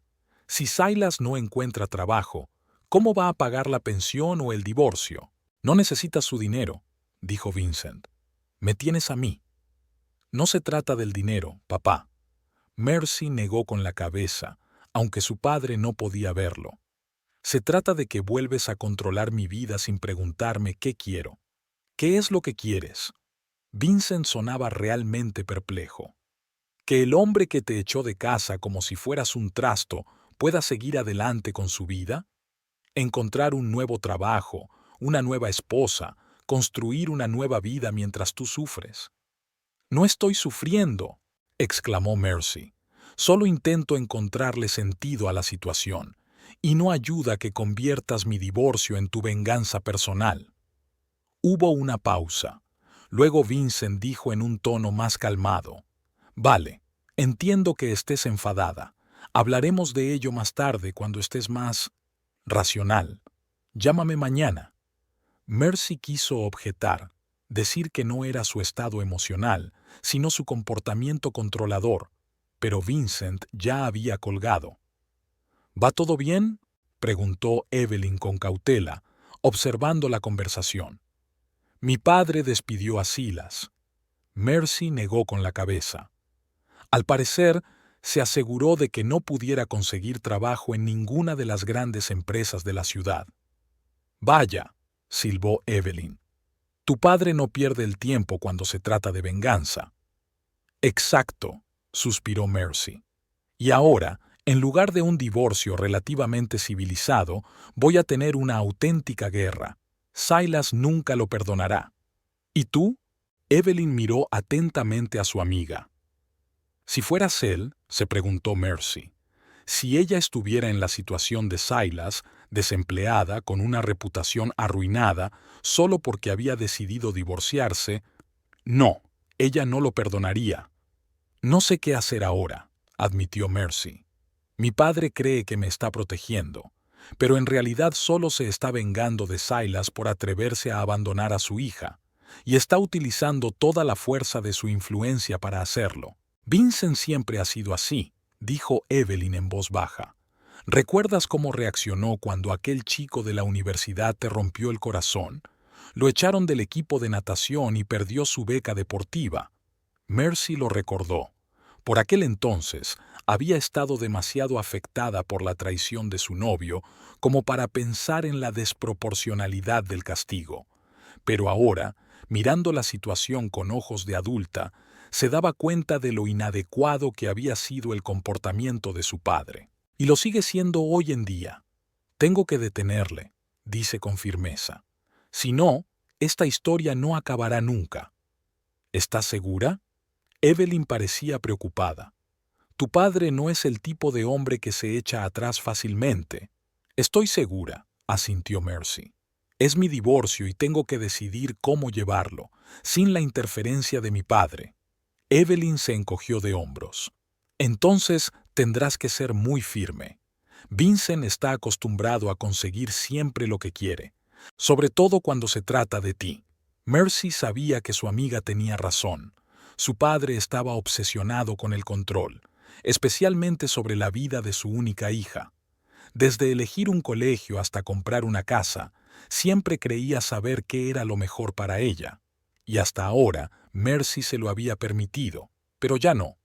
Si Silas no encuentra trabajo, ¿cómo va a pagar la pensión o el divorcio? No necesitas su dinero, dijo Vincent. Me tienes a mí. No se trata del dinero, papá. Mercy negó con la cabeza, aunque su padre no podía verlo. Se trata de que vuelves a controlar mi vida sin preguntarme qué quiero. ¿Qué es lo que quieres? Vincent sonaba realmente perplejo. Que el hombre que te echó de casa como si fueras un trasto pueda seguir adelante con su vida, encontrar un nuevo trabajo, una nueva esposa, construir una nueva vida mientras tú sufres. No estoy sufriendo, exclamó Mercy. Solo intento encontrarle sentido a la situación, y no ayuda que conviertas mi divorcio en tu venganza personal. Hubo una pausa. Luego Vincent dijo en un tono más calmado: Vale, entiendo que estés enfadada. Hablaremos de ello más tarde cuando estés más racional. Llámame mañana. Mercy quiso objetar, decir que no era su estado emocional, sino su comportamiento controlador, pero Vincent ya había colgado. ¿Va todo bien?, preguntó Evelyn con cautela, observando la conversación. Mi padre despidió a Silas. Mercy negó con la cabeza. Al parecer, se aseguró de que no pudiera conseguir trabajo en ninguna de las grandes empresas de la ciudad. Vaya, silbó Evelyn. Tu padre no pierde el tiempo cuando se trata de venganza. Exacto, suspiró Mercy. Y ahora, en lugar de un divorcio relativamente civilizado, voy a tener una auténtica guerra. Silas nunca lo perdonará. ¿Y tú? Evelyn miró atentamente a su amiga. Si fueras él, se preguntó Mercy, si ella estuviera en la situación de Silas, desempleada, con una reputación arruinada, solo porque había decidido divorciarse, no, ella no lo perdonaría. No sé qué hacer ahora, admitió Mercy. Mi padre cree que me está protegiendo, pero en realidad solo se está vengando de Silas por atreverse a abandonar a su hija, y está utilizando toda la fuerza de su influencia para hacerlo. Vincent siempre ha sido así, dijo Evelyn en voz baja. ¿Recuerdas cómo reaccionó cuando aquel chico de la universidad te rompió el corazón? Lo echaron del equipo de natación y perdió su beca deportiva. Mercy lo recordó. Por aquel entonces, había estado demasiado afectada por la traición de su novio como para pensar en la desproporcionalidad del castigo. Pero ahora, mirando la situación con ojos de adulta, se daba cuenta de lo inadecuado que había sido el comportamiento de su padre. Y lo sigue siendo hoy en día. Tengo que detenerle, dice con firmeza. Si no, esta historia no acabará nunca. ¿Estás segura? Evelyn parecía preocupada. Tu padre no es el tipo de hombre que se echa atrás fácilmente. Estoy segura, asintió Mercy. Es mi divorcio y tengo que decidir cómo llevarlo, sin la interferencia de mi padre. Evelyn se encogió de hombros. Entonces tendrás que ser muy firme. Vincent está acostumbrado a conseguir siempre lo que quiere, sobre todo cuando se trata de ti. Mercy sabía que su amiga tenía razón. Su padre estaba obsesionado con el control, especialmente sobre la vida de su única hija. Desde elegir un colegio hasta comprar una casa, siempre creía saber qué era lo mejor para ella. Y hasta ahora, Mercy se lo había permitido, pero ya no.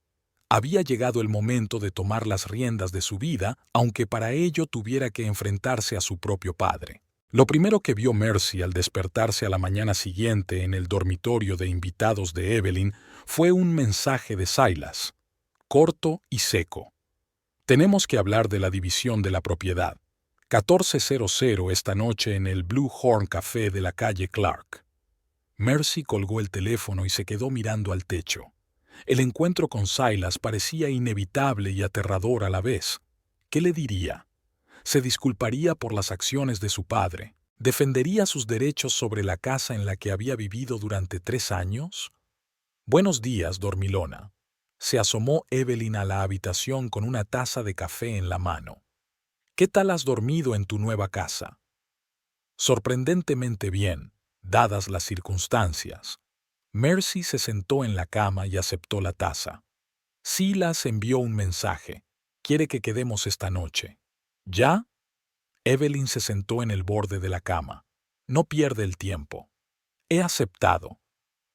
Había llegado el momento de tomar las riendas de su vida, aunque para ello tuviera que enfrentarse a su propio padre. Lo primero que vio Mercy al despertarse a la mañana siguiente en el dormitorio de invitados de Evelyn fue un mensaje de Silas, corto y seco. Tenemos que hablar de la división de la propiedad. 14:00 esta noche en el Blue Horn Café de la calle Clark. Mercy colgó el teléfono y se quedó mirando al techo. El encuentro con Silas parecía inevitable y aterrador a la vez. ¿Qué le diría? Se disculparía por las acciones de su padre. ¿Defendería sus derechos sobre la casa en la que había vivido durante 3 años? Buenos días, dormilona. Se asomó Evelyn a la habitación con una taza de café en la mano. ¿Qué tal has dormido en tu nueva casa? Sorprendentemente bien, dadas las circunstancias. Mercy se sentó en la cama y aceptó la taza. Silas envió un mensaje. Quiere que quedemos esta noche. ¿Ya? Evelyn se sentó en el borde de la cama. No pierde el tiempo. He aceptado.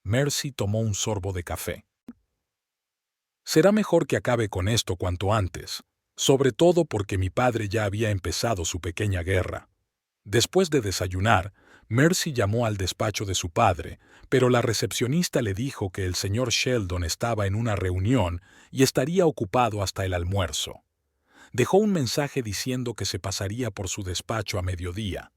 Mercy tomó un sorbo de café. Será mejor que acabe con esto cuanto antes, sobre todo porque mi padre ya había empezado su pequeña guerra. Después de desayunar, Mercy llamó al despacho de su padre, pero la recepcionista le dijo que el señor Sheldon estaba en una reunión y estaría ocupado hasta el almuerzo. Dejó un mensaje diciendo que se pasaría por su despacho a mediodía.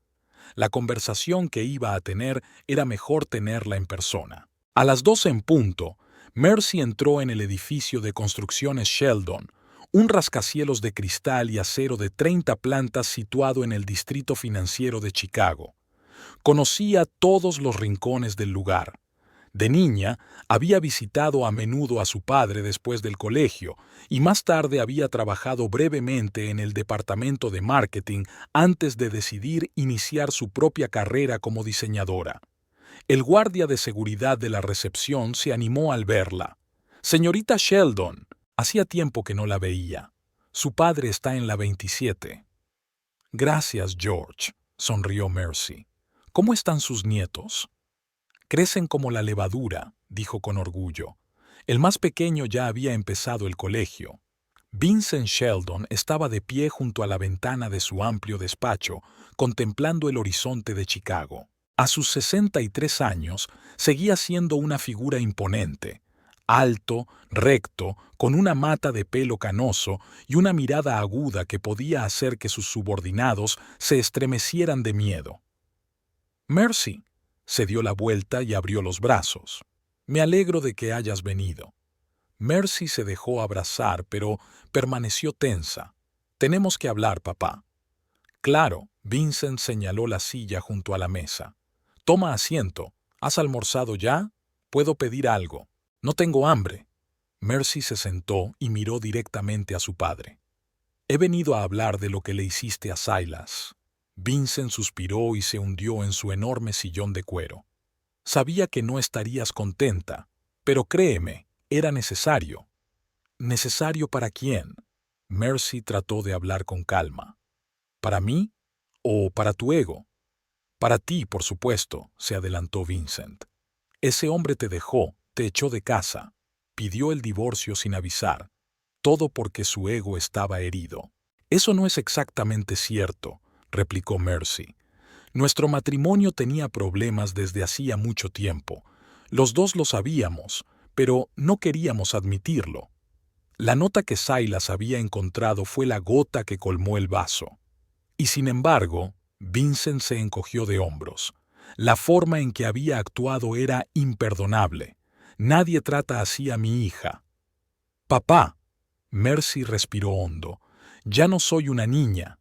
La conversación que iba a tener era mejor tenerla en persona. A las 12 en punto, Mercy entró en el edificio de construcciones Sheldon, un rascacielos de cristal y acero de 30 plantas situado en el distrito financiero de Chicago. Conocía todos los rincones del lugar. De niña, había visitado a menudo a su padre después del colegio y más tarde había trabajado brevemente en el departamento de marketing antes de decidir iniciar su propia carrera como diseñadora. El guardia de seguridad de la recepción se animó al verla. «Señorita Sheldon». Hacía tiempo que no la veía. Su padre está en la 27. «Gracias, George», sonrió Mercy. «¿Cómo están sus nietos?» «Crecen como la levadura», dijo con orgullo. El más pequeño ya había empezado el colegio. Vincent Sheldon estaba de pie junto a la ventana de su amplio despacho, contemplando el horizonte de Chicago. A sus 63 años, seguía siendo una figura imponente. Alto, recto, con una mata de pelo canoso y una mirada aguda que podía hacer que sus subordinados se estremecieran de miedo. «Mercy», se dio la vuelta y abrió los brazos. «Me alegro de que hayas venido». Mercy se dejó abrazar, pero permaneció tensa. «Tenemos que hablar, papá». «Claro», Vincent señaló la silla junto a la mesa. «Toma asiento. ¿Has almorzado ya? ¿Puedo pedir algo?» «No tengo hambre». Mercy se sentó y miró directamente a su padre. «He venido a hablar de lo que le hiciste a Silas». Vincent suspiró y se hundió en su enorme sillón de cuero. «Sabía que no estarías contenta, pero créeme, era necesario». «¿Necesario para quién?» Mercy trató de hablar con calma. «¿Para mí? ¿O para tu ego?» «Para ti, por supuesto», se adelantó Vincent. «Ese hombre te dejó, te echó de casa, pidió el divorcio sin avisar, todo porque su ego estaba herido». «Eso no es exactamente cierto», replicó Mercy. «Nuestro matrimonio tenía problemas desde hacía mucho tiempo. Los dos lo sabíamos, pero no queríamos admitirlo. La nota que Silas había encontrado fue la gota que colmó el vaso». Y sin embargo, Vincent se encogió de hombros. La forma en que había actuado era imperdonable. «Nadie trata así a mi hija». «Papá», Mercy respiró hondo, «ya no soy una niña.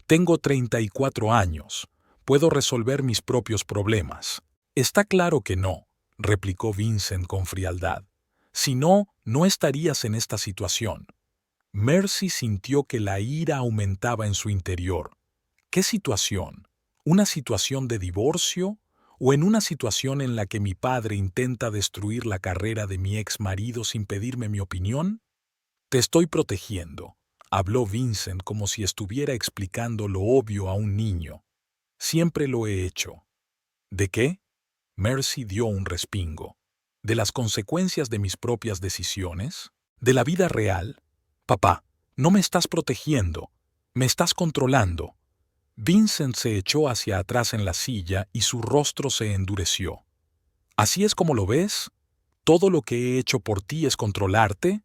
Tengo 34 años. Puedo resolver mis propios problemas». «Está claro que no», replicó Vincent con frialdad. «Si no, no estarías en esta situación». Mercy sintió que la ira aumentaba en su interior. ¿Qué situación? ¿Una situación de divorcio? ¿O en una situación en la que mi padre intenta destruir la carrera de mi ex marido sin pedirme mi opinión? «Te estoy protegiendo», habló Vincent como si estuviera explicando lo obvio a un niño. «Siempre lo he hecho». «¿De qué?» Mercy dio un respingo. «¿De las consecuencias de mis propias decisiones? ¿De la vida real? Papá, no me estás protegiendo, me estás controlando». Vincent se echó hacia atrás en la silla y su rostro se endureció. «¿Así es como lo ves? ¿Todo lo que he hecho por ti es controlarte?»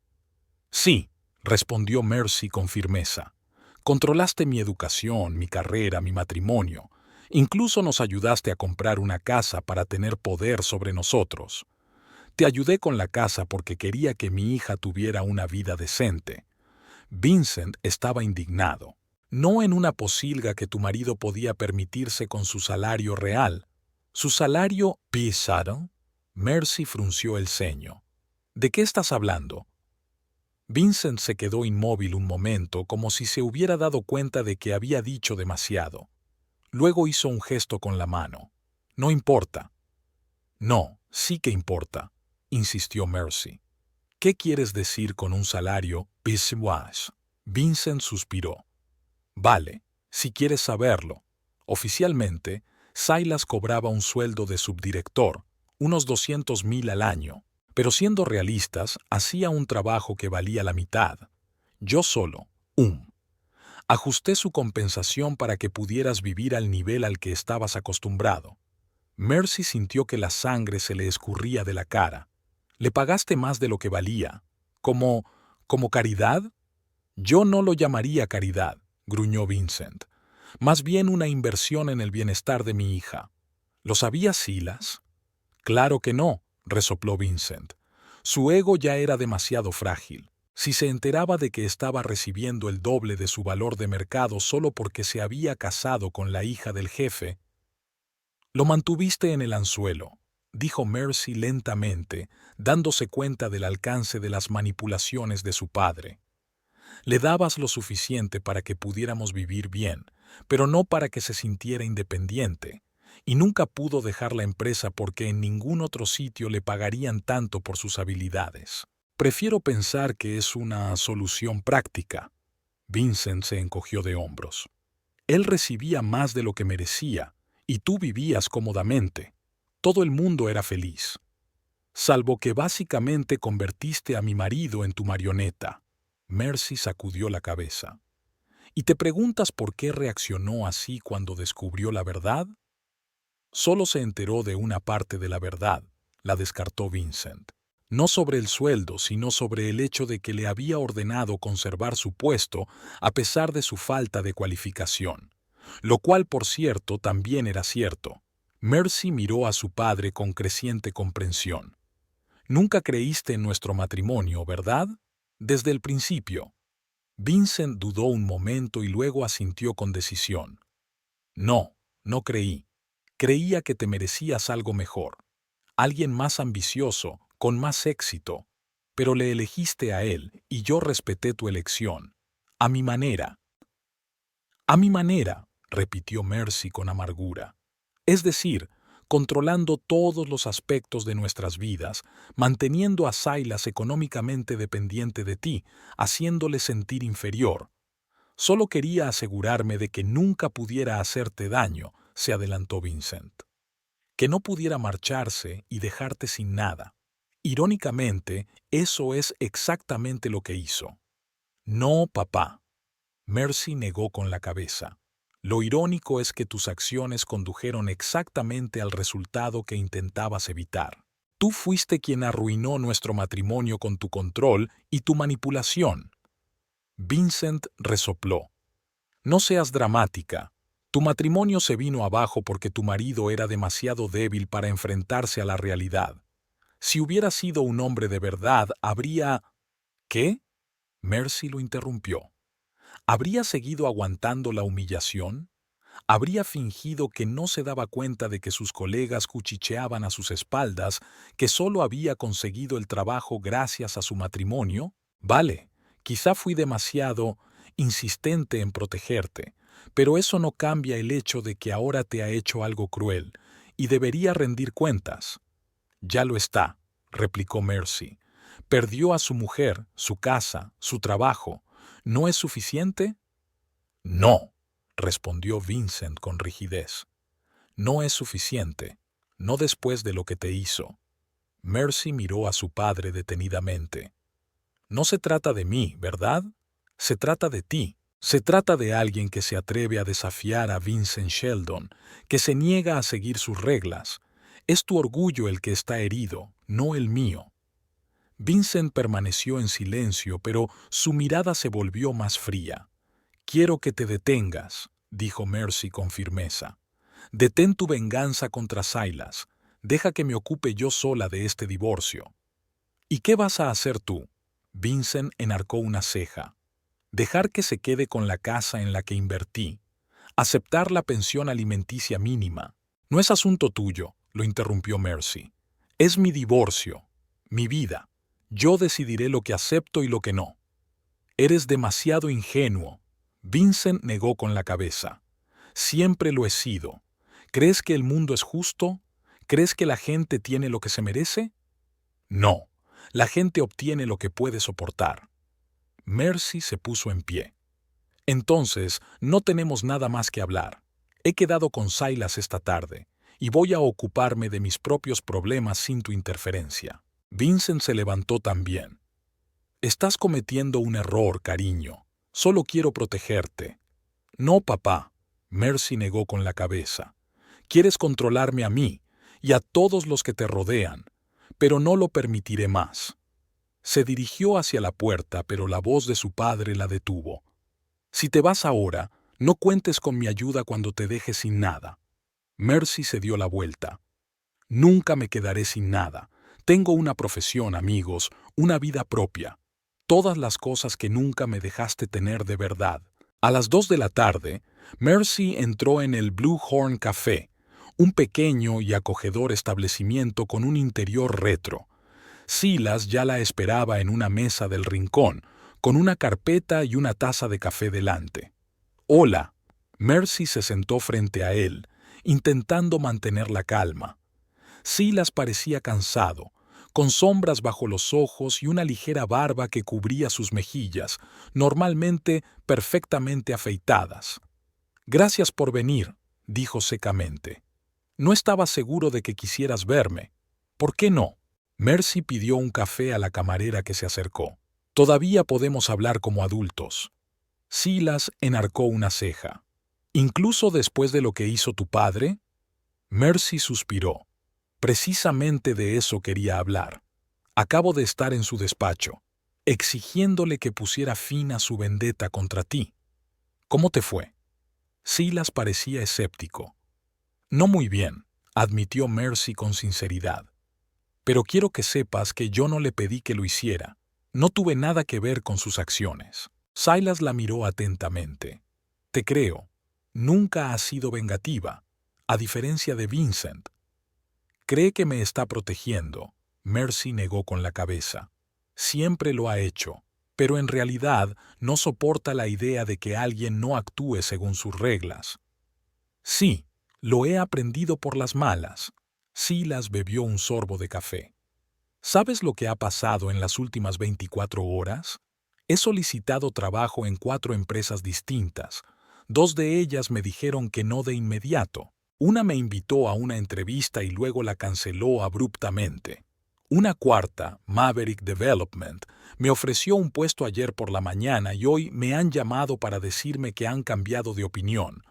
«Sí», respondió Mercy con firmeza. «Controlaste mi educación, mi carrera, mi matrimonio. Incluso nos ayudaste a comprar una casa para tener poder sobre nosotros. Te ayudé con la casa porque quería que mi hija tuviera una vida decente. Vincent estaba indignado. No en una posilga que tu marido podía permitirse con su salario real. ¿Su salario pisado? Mercy frunció el ceño. ¿De qué estás hablando? Vincent se quedó inmóvil un momento, como si se hubiera dado cuenta de que había dicho demasiado. Luego hizo un gesto con la mano. No importa. No, sí que importa, insistió Mercy. ¿Qué quieres decir con un salario piswash? Vincent suspiró. Vale, si quieres saberlo. Oficialmente, Silas cobraba un sueldo de subdirector, unos 200,000 al año, pero siendo realistas, hacía un trabajo que valía la mitad. Yo solo, ajusté su compensación para que pudieras vivir al nivel al que estabas acostumbrado. Mercy sintió que la sangre se le escurría de la cara. ¿Le pagaste más de lo que valía? ¿Como caridad? Yo no lo llamaría caridad, gruñó Vincent. Más bien una inversión en el bienestar de mi hija. ¿Lo sabía Silas? Claro que no, resopló Vincent. Su ego ya era demasiado frágil. Si se enteraba de que estaba recibiendo el doble de su valor de mercado solo porque se había casado con la hija del jefe. Lo mantuviste en el anzuelo, dijo Mercy lentamente, dándose cuenta del alcance de las manipulaciones de su padre. Le dabas lo suficiente para que pudiéramos vivir bien, pero no para que se sintiera independiente, y nunca pudo dejar la empresa porque en ningún otro sitio le pagarían tanto por sus habilidades. Prefiero pensar que es una solución práctica. Vincent se encogió de hombros. Él recibía más de lo que merecía, y tú vivías cómodamente. Todo el mundo era feliz. Salvo que básicamente convertiste a mi marido en tu marioneta. Mercy sacudió la cabeza. ¿Y te preguntas por qué reaccionó así cuando descubrió la verdad? Solo se enteró de una parte de la verdad, la descartó Vincent. No sobre el sueldo, sino sobre el hecho de que le había ordenado conservar su puesto a pesar de su falta de cualificación. Lo cual, por cierto, también era cierto. Mercy miró a su padre con creciente comprensión. Nunca creíste en nuestro matrimonio, ¿verdad? Desde el principio. Vincent dudó un momento y luego asintió con decisión. No, no creí. Creía que te merecías algo mejor. Alguien más ambicioso, con más éxito. Pero le elegiste a él y yo respeté tu elección. A mi manera. A mi manera, repitió Mercy con amargura. Es decir, controlando todos los aspectos de nuestras vidas, manteniendo a Silas económicamente dependiente de ti, haciéndole sentir inferior. Solo quería asegurarme de que nunca pudiera hacerte daño, se adelantó Vincent. Que no pudiera marcharse y dejarte sin nada. Irónicamente, eso es exactamente lo que hizo. No, papá. Mercy negó con la cabeza. Lo irónico es que tus acciones condujeron exactamente al resultado que intentabas evitar. Tú fuiste quien arruinó nuestro matrimonio con tu control y tu manipulación. Vincent resopló. No seas dramática. Tu matrimonio se vino abajo porque tu marido era demasiado débil para enfrentarse a la realidad. Si hubiera sido un hombre de verdad, habría... ¿Qué? Mercy lo interrumpió. ¿Habría seguido aguantando la humillación? ¿Habría fingido que no se daba cuenta de que sus colegas cuchicheaban a sus espaldas, que solo había conseguido el trabajo gracias a su matrimonio? Vale, quizá fui demasiado insistente en protegerte, pero eso no cambia el hecho de que ahora te ha hecho algo cruel, y debería rendir cuentas. Ya lo está, replicó Mercy. Perdió a su mujer, su casa, su trabajo. ¿No es suficiente? No, respondió Vincent con rigidez. No es suficiente, no después de lo que te hizo. Mercy miró a su padre detenidamente. No se trata de mí, ¿verdad? Se trata de ti. Se trata de alguien que se atreve a desafiar a Vincent Sheldon, que se niega a seguir sus reglas. Es tu orgullo el que está herido, no el mío. Vincent permaneció en silencio, pero su mirada se volvió más fría. Quiero que te detengas, dijo Mercy con firmeza. Detén tu venganza contra Silas. Deja que me ocupe yo sola de este divorcio. ¿Y qué vas a hacer tú? Vincent enarcó una ceja. dejar que se quede con la casa en la que invertí, aceptar la pensión alimenticia mínima. No es asunto tuyo, lo interrumpió Mercy. Es mi divorcio, mi vida. Yo decidiré lo que acepto y lo que no. Eres demasiado ingenuo. Vincent negó con la cabeza. Siempre lo he sido. ¿Crees que el mundo es justo? ¿Crees que la gente tiene lo que se merece? No, la gente obtiene lo que puede soportar. Mercy se puso en pie. Entonces, no tenemos nada más que hablar. He quedado con Silas esta tarde, y voy a ocuparme de mis propios problemas sin tu interferencia. Vincent se levantó también. Estás cometiendo un error, cariño. Solo quiero protegerte. No, papá. Mercy negó con la cabeza. Quieres controlarme a mí y a todos los que te rodean, pero no lo permitiré más. Se dirigió hacia la puerta, pero la voz de su padre la detuvo. Si te vas ahora, no cuentes con mi ayuda cuando te dejes sin nada. Mercy se dio la vuelta. Nunca me quedaré sin nada. Tengo una profesión, amigos, una vida propia. Todas las cosas que nunca me dejaste tener de verdad. A las 2 de la tarde, Mercy entró en el Blue Horn Café, un pequeño y acogedor establecimiento con un interior retro. Silas ya la esperaba en una mesa del rincón, con una carpeta y una taza de café delante. «Hola». Mercy se sentó frente a él, intentando mantener la calma. Silas parecía cansado, con sombras bajo los ojos y una ligera barba que cubría sus mejillas, normalmente perfectamente afeitadas. «Gracias por venir», dijo secamente. «No estaba seguro de que quisieras verme. ¿Por qué no?» Mercy pidió un café a la camarera que se acercó. «Todavía podemos hablar como adultos». Silas enarcó una ceja. «¿Incluso después de lo que hizo tu padre?» Mercy suspiró. Precisamente de eso quería hablar. Acabo de estar en su despacho, exigiéndole que pusiera fin a su vendetta contra ti. ¿Cómo te fue? Silas parecía escéptico. No muy bien, admitió Mercy con sinceridad. Pero quiero que sepas que yo no le pedí que lo hiciera. No tuve nada que ver con sus acciones. Silas la miró atentamente. Te creo. Nunca has sido vengativa, a diferencia de Vincent. Cree que me está protegiendo. Mercy negó con la cabeza. Siempre lo ha hecho, pero en realidad no soporta la idea de que alguien no actúe según sus reglas. Sí, lo he aprendido por las malas. Silas bebió un sorbo de café. ¿Sabes lo que ha pasado en las últimas 24 horas? He solicitado trabajo en 4 empresas distintas. 2 de ellas me dijeron que no de inmediato. Una me invitó a una entrevista y luego la canceló abruptamente. Una cuarta, Maverick Development, me ofreció un puesto ayer por la mañana y hoy me han llamado para decirme que han cambiado de opinión.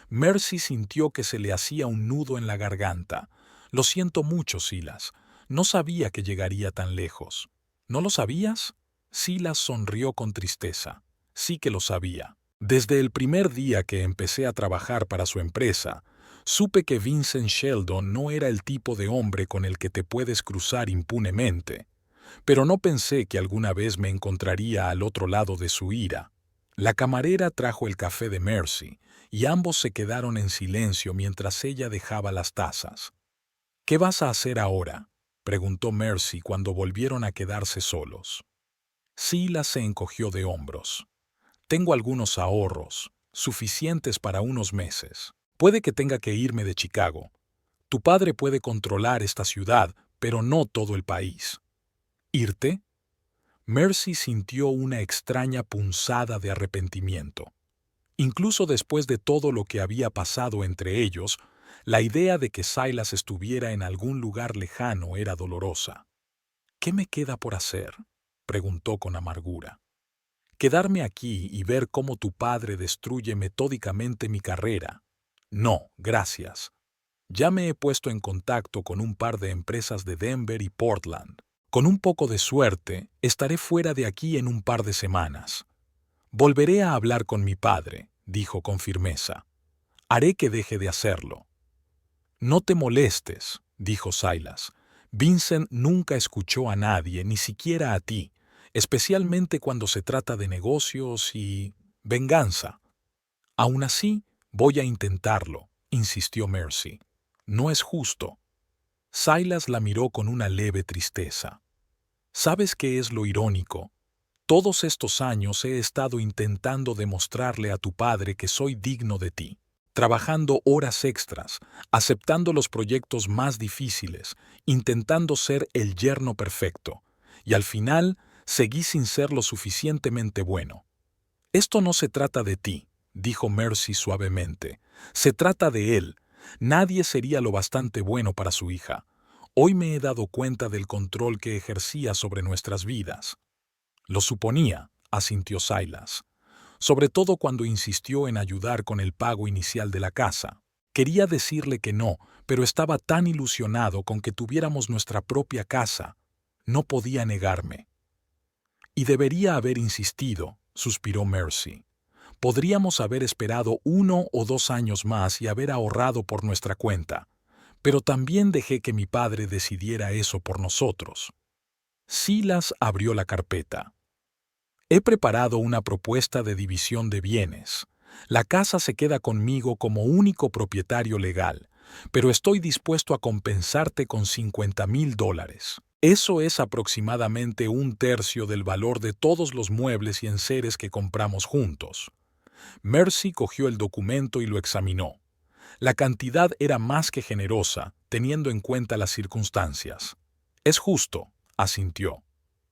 Mercy sintió que se le hacía un nudo en la garganta. Lo siento mucho, Silas. No sabía que llegaría tan lejos. ¿No lo sabías? Silas sonrió con tristeza. Sí que lo sabía. Desde el primer día que empecé a trabajar para su empresa, supe que Vincent Sheldon no era el tipo de hombre con el que te puedes cruzar impunemente, pero no pensé que alguna vez me encontraría al otro lado de su ira. La camarera trajo el café de Mercy, y ambos se quedaron en silencio mientras ella dejaba las tazas. «¿Qué vas a hacer ahora?», preguntó Mercy cuando volvieron a quedarse solos. Silas se encogió de hombros. «Tengo algunos ahorros, suficientes para unos meses. Puede que tenga que irme de Chicago. Tu padre puede controlar esta ciudad, pero no todo el país». «¿Irte?». Mercy sintió una extraña punzada de arrepentimiento. Incluso después de todo lo que había pasado entre ellos, la idea de que Silas estuviera en algún lugar lejano era dolorosa. «¿Qué me queda por hacer?», preguntó con amargura. «¿Quedarme aquí y ver cómo tu padre destruye metódicamente mi carrera? No, gracias. Ya me he puesto en contacto con un par de empresas de Denver y Portland. Con un poco de suerte, estaré fuera de aquí en un par de semanas. Volveré a hablar con mi padre», dijo con firmeza. «Haré que deje de hacerlo». «No te molestes», dijo Silas. «Vincent nunca escuchó a nadie, ni siquiera a ti, especialmente cuando se trata de negocios y venganza. Aún así, voy a intentarlo, insistió Mercy. No es justo. Silas la miró con una leve tristeza. ¿Sabes qué es lo irónico? Todos estos años he estado intentando demostrarle a tu padre que soy digno de ti, trabajando horas extras, aceptando los proyectos más difíciles, intentando ser el yerno perfecto, y al final seguí sin ser lo suficientemente bueno. Esto no se trata de ti, dijo Mercy suavemente. Se trata de él. Nadie sería lo bastante bueno para su hija. Hoy me he dado cuenta del control que ejercía sobre nuestras vidas. Lo suponía, asintió Silas, sobre todo cuando insistió en ayudar con el pago inicial de la casa. Quería decirle que no, pero estaba tan ilusionado con que tuviéramos nuestra propia casa. No podía negarme. Y debería haber insistido, suspiró Mercy. Podríamos haber esperado 1 o 2 años más y haber ahorrado por nuestra cuenta, pero también dejé que mi padre decidiera eso por nosotros. Silas abrió la carpeta. He preparado una propuesta de división de bienes. La casa se queda conmigo como único propietario legal, pero estoy dispuesto a compensarte con $50,000. Eso es aproximadamente 1/3 del valor de todos los muebles y enseres que compramos juntos. Mercy cogió el documento y lo examinó. La cantidad era más que generosa, teniendo en cuenta las circunstancias. Es justo, asintió.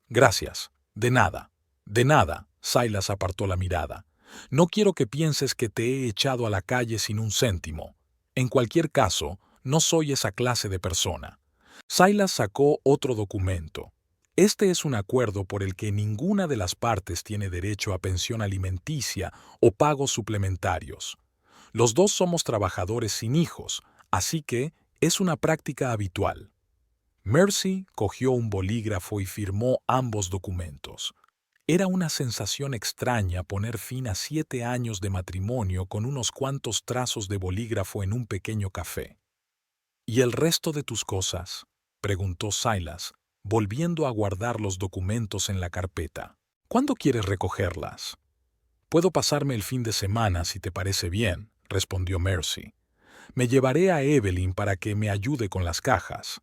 Gracias. De nada. De nada, Silas apartó la mirada. No quiero que pienses que te he echado a la calle sin un céntimo. En cualquier caso, no soy esa clase de persona. Silas sacó otro documento. Este es un acuerdo por el que ninguna de las partes tiene derecho a pensión alimenticia o pagos suplementarios. Los dos somos trabajadores sin hijos, así que es una práctica habitual. Mercy cogió un bolígrafo y firmó ambos documentos. Era una sensación extraña poner fin a 7 años de matrimonio con unos cuantos trazos de bolígrafo en un pequeño café. ¿Y el resto de tus cosas?, preguntó Silas, volviendo a guardar los documentos en la carpeta. ¿Cuándo quieres recogerlas? Puedo pasarme el fin de semana si te parece bien, respondió Mercy. Me llevaré a Evelyn para que me ayude con las cajas.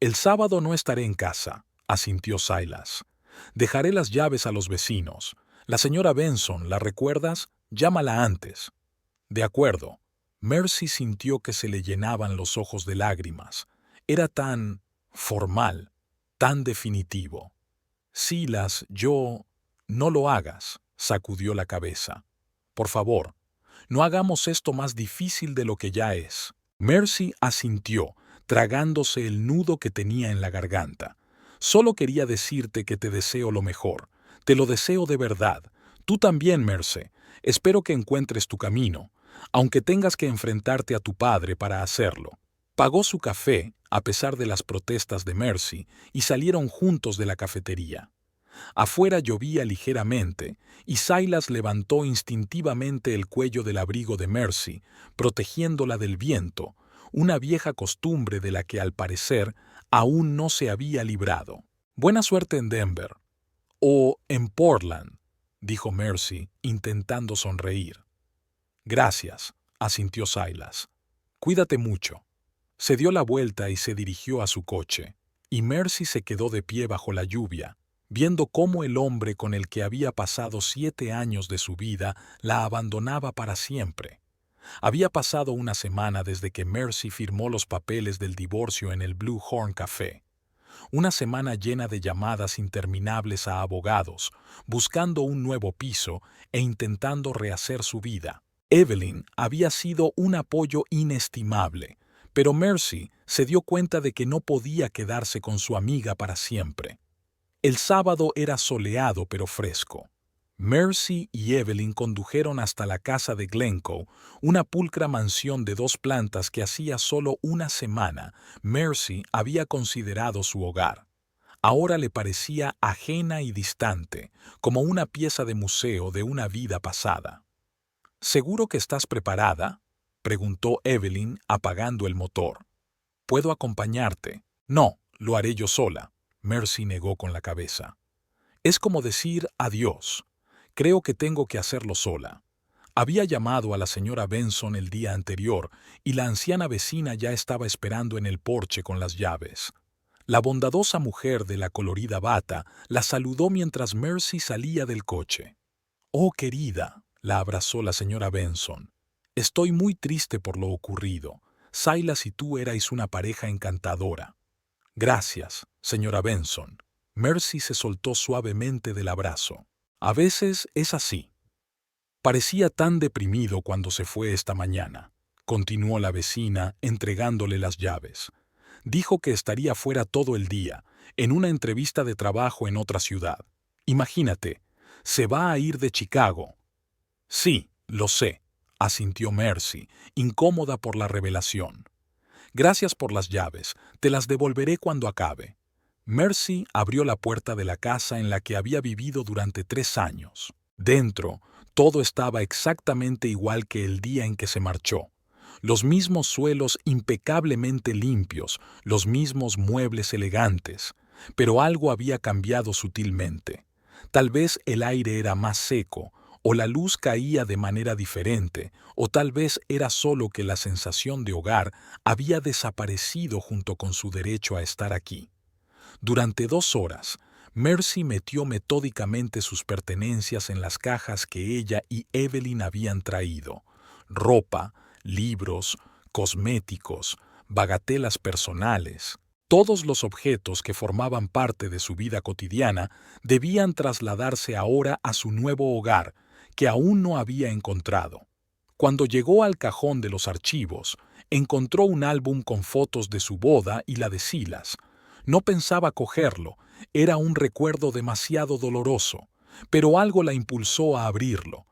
El sábado no estaré en casa, asintió Silas. Dejaré las llaves a los vecinos. La señora Benson, ¿la recuerdas? Llámala antes. De acuerdo. Mercy sintió que se le llenaban los ojos de lágrimas. Era tan formal, tan definitivo. Silas, yo... No lo hagas, sacudió la cabeza. Por favor, no hagamos esto más difícil de lo que ya es. Mercy asintió, tragándose el nudo que tenía en la garganta. Solo quería decirte que te deseo lo mejor. Te lo deseo de verdad. Tú también, Mercy. Espero que encuentres tu camino, aunque tengas que enfrentarte a tu padre para hacerlo. Pagó su café, a pesar de las protestas de Mercy, y salieron juntos de la cafetería. Afuera llovía ligeramente, y Silas levantó instintivamente el cuello del abrigo de Mercy, protegiéndola del viento, una vieja costumbre de la que al parecer aún no se había librado. Buena suerte en Denver. O en Portland, dijo Mercy, intentando sonreír. Gracias, asintió Silas. Cuídate mucho. Se dio la vuelta y se dirigió a su coche, y Mercy se quedó de pie bajo la lluvia, viendo cómo el hombre con el que había pasado 7 años de su vida la abandonaba para siempre. Había pasado una semana desde que Mercy firmó los papeles del divorcio en el Blue Horn Café. Una semana llena de llamadas interminables a abogados, buscando un nuevo piso e intentando rehacer su vida. Evelyn había sido un apoyo inestimable, pero Mercy se dio cuenta de que no podía quedarse con su amiga para siempre. El sábado era soleado pero fresco. Mercy y Evelyn condujeron hasta la casa de Glencoe, una pulcra mansión de 2 plantas que hacía solo una semana Mercy había considerado su hogar. Ahora le parecía ajena y distante, como una pieza de museo de una vida pasada. ¿Seguro que estás preparada?, preguntó Evelyn apagando el motor. ¿Puedo acompañarte? No, lo haré yo sola, Mercy negó con la cabeza. Es como decir adiós. Creo que tengo que hacerlo sola. Había llamado a la señora Benson el día anterior y la anciana vecina ya estaba esperando en el porche con las llaves. La bondadosa mujer de la colorida bata la saludó mientras Mercy salía del coche. «Oh, querida», la abrazó la señora Benson. «Estoy muy triste por lo ocurrido. Silas y tú erais una pareja encantadora». «Gracias, señora Benson». Mercy se soltó suavemente del abrazo. «A veces es así». «Parecía tan deprimido cuando se fue esta mañana», continuó la vecina entregándole las llaves. «Dijo que estaría fuera todo el día, en una entrevista de trabajo en otra ciudad. Imagínate, se va a ir de Chicago». «Sí, lo sé», asintió Mercy, incómoda por la revelación. «Gracias por las llaves, te las devolveré cuando acabe». Mercy abrió la puerta de la casa en la que había vivido durante 3 años. Dentro, todo estaba exactamente igual que el día en que se marchó. Los mismos suelos impecablemente limpios, los mismos muebles elegantes, pero algo había cambiado sutilmente. Tal vez el aire era más seco, o la luz caía de manera diferente, o tal vez era solo que la sensación de hogar había desaparecido junto con su derecho a estar aquí. Durante 2 horas, Mercy metió metódicamente sus pertenencias en las cajas que ella y Evelyn habían traído: ropa, libros, cosméticos, bagatelas personales. Todos los objetos que formaban parte de su vida cotidiana debían trasladarse ahora a su nuevo hogar, que aún no había encontrado. Cuando llegó al cajón de los archivos, encontró un álbum con fotos de su boda y la de Silas. No pensaba cogerlo, era un recuerdo demasiado doloroso, pero algo la impulsó a abrirlo.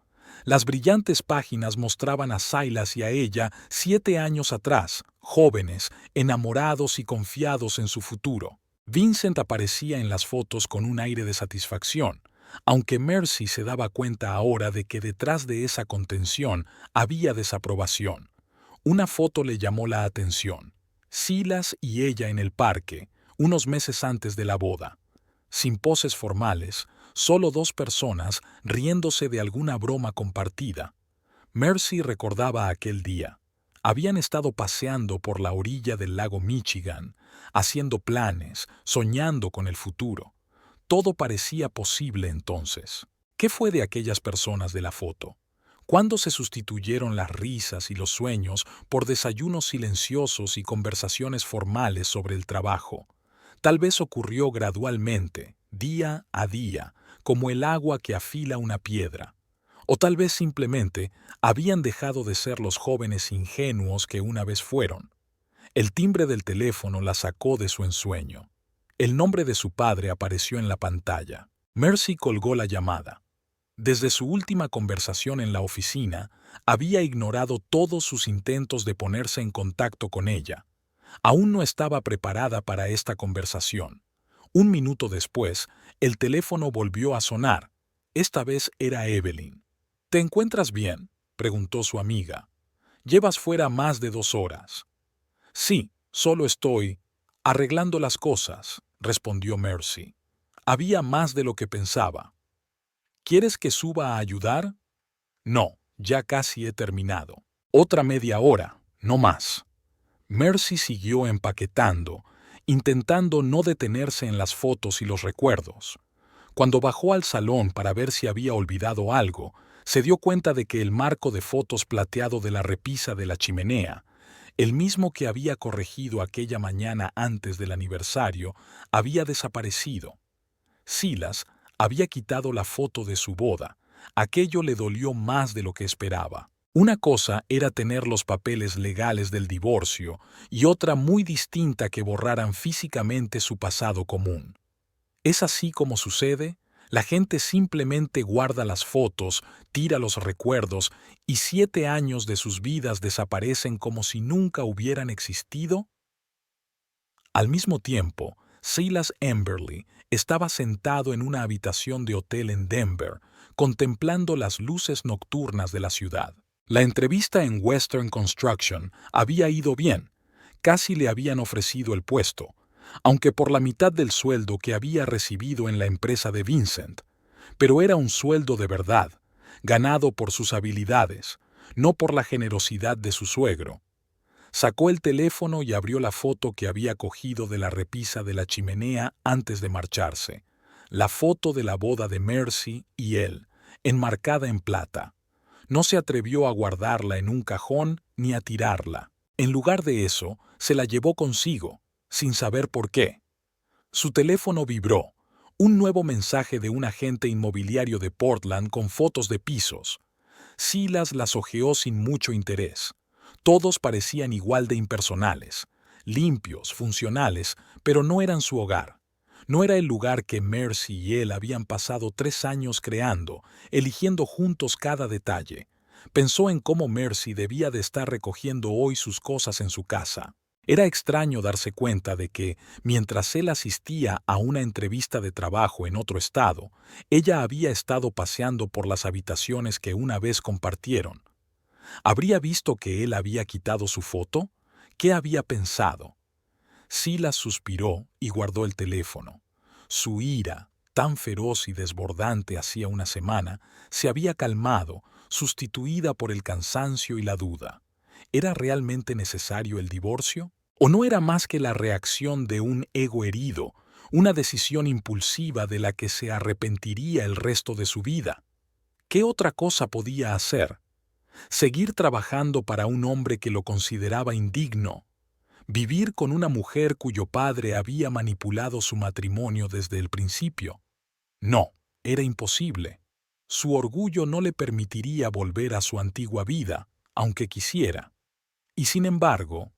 Las brillantes páginas mostraban a Silas y a ella 7 años atrás, jóvenes, enamorados y confiados en su futuro. Vincent aparecía en las fotos con un aire de satisfacción, aunque Mercy se daba cuenta ahora de que detrás de esa contención había desaprobación. Una foto le llamó la atención: Silas y ella en el parque, unos meses antes de la boda. Sin poses formales, solo 2 personas riéndose de alguna broma compartida. Mercy recordaba aquel día. Habían estado paseando por la orilla del lago Michigan, haciendo planes, soñando con el futuro. Todo parecía posible entonces. ¿Qué fue de aquellas personas de la foto? ¿Cuándo se sustituyeron las risas y los sueños por desayunos silenciosos y conversaciones formales sobre el trabajo? Tal vez ocurrió gradualmente, día a día, como el agua que afila una piedra. O tal vez simplemente habían dejado de ser los jóvenes ingenuos que una vez fueron. El timbre del teléfono la sacó de su ensueño. El nombre de su padre apareció en la pantalla. Mercy colgó la llamada. Desde su última conversación en la oficina, había ignorado todos sus intentos de ponerse en contacto con ella. Aún no estaba preparada para esta conversación. 1 minuto después, el teléfono volvió a sonar. Esta vez era Evelyn. «¿Te encuentras bien?», preguntó su amiga. «Llevas fuera más de 2 horas». «Sí, solo estoy arreglando las cosas», respondió Mercy. Había más de lo que pensaba. «¿Quieres que suba a ayudar?» «No, ya casi he terminado. Otra media hora, no más». Mercy siguió empaquetando, intentando no detenerse en las fotos y los recuerdos. Cuando bajó al salón para ver si había olvidado algo, se dio cuenta de que el marco de fotos plateado de la repisa de la chimenea, el mismo que había corregido aquella mañana antes del aniversario, había desaparecido. Silas había quitado la foto de su boda. Aquello le dolió más de lo que esperaba. Una cosa era tener los papeles legales del divorcio y otra muy distinta que borraran físicamente su pasado común. ¿Es así como sucede? La gente simplemente guarda las fotos, tira los recuerdos y 7 años de sus vidas desaparecen como si nunca hubieran existido. Al mismo tiempo, Silas Emberley estaba sentado en una habitación de hotel en Denver, contemplando las luces nocturnas de la ciudad. La entrevista en Western Construction había ido bien. Casi le habían ofrecido el puesto. aunque por la mitad del sueldo que había recibido en la empresa de Vincent, pero era un sueldo de verdad, ganado por sus habilidades, no por la generosidad de su suegro. Sacó el teléfono y abrió la foto que había cogido de la repisa de la chimenea antes de marcharse, la foto de la boda de Mercy y él, enmarcada en plata. No se atrevió a guardarla en un cajón ni a tirarla. En lugar de eso, se la llevó consigo, sin saber por qué. Su teléfono vibró. Un nuevo mensaje de un agente inmobiliario de Portland con fotos de pisos. Silas las hojeó sin mucho interés. Todos parecían igual de impersonales, limpios, funcionales, pero no eran su hogar. No era el lugar que Mercy y él habían pasado 3 años creando, eligiendo juntos cada detalle. Pensó en cómo Mercy debía de estar recogiendo hoy sus cosas en su casa. Era extraño darse cuenta de que, mientras él asistía a una entrevista de trabajo en otro estado, ella había estado paseando por las habitaciones que una vez compartieron. ¿Habría visto que él había quitado su foto? ¿Qué había pensado? Silas suspiró y guardó el teléfono. Su ira, tan feroz y desbordante hacía una semana, se había calmado, sustituida por el cansancio y la duda. ¿Era realmente necesario el divorcio? ¿O no era más que la reacción de un ego herido, una decisión impulsiva de la que se arrepentiría el resto de su vida? ¿Qué otra cosa podía hacer? Seguir trabajando para un hombre que lo consideraba indigno, vivir con una mujer cuyo padre había manipulado su matrimonio desde el principio. No, era imposible. Su orgullo no le permitiría volver a su antigua vida, aunque quisiera. Y sin embargo,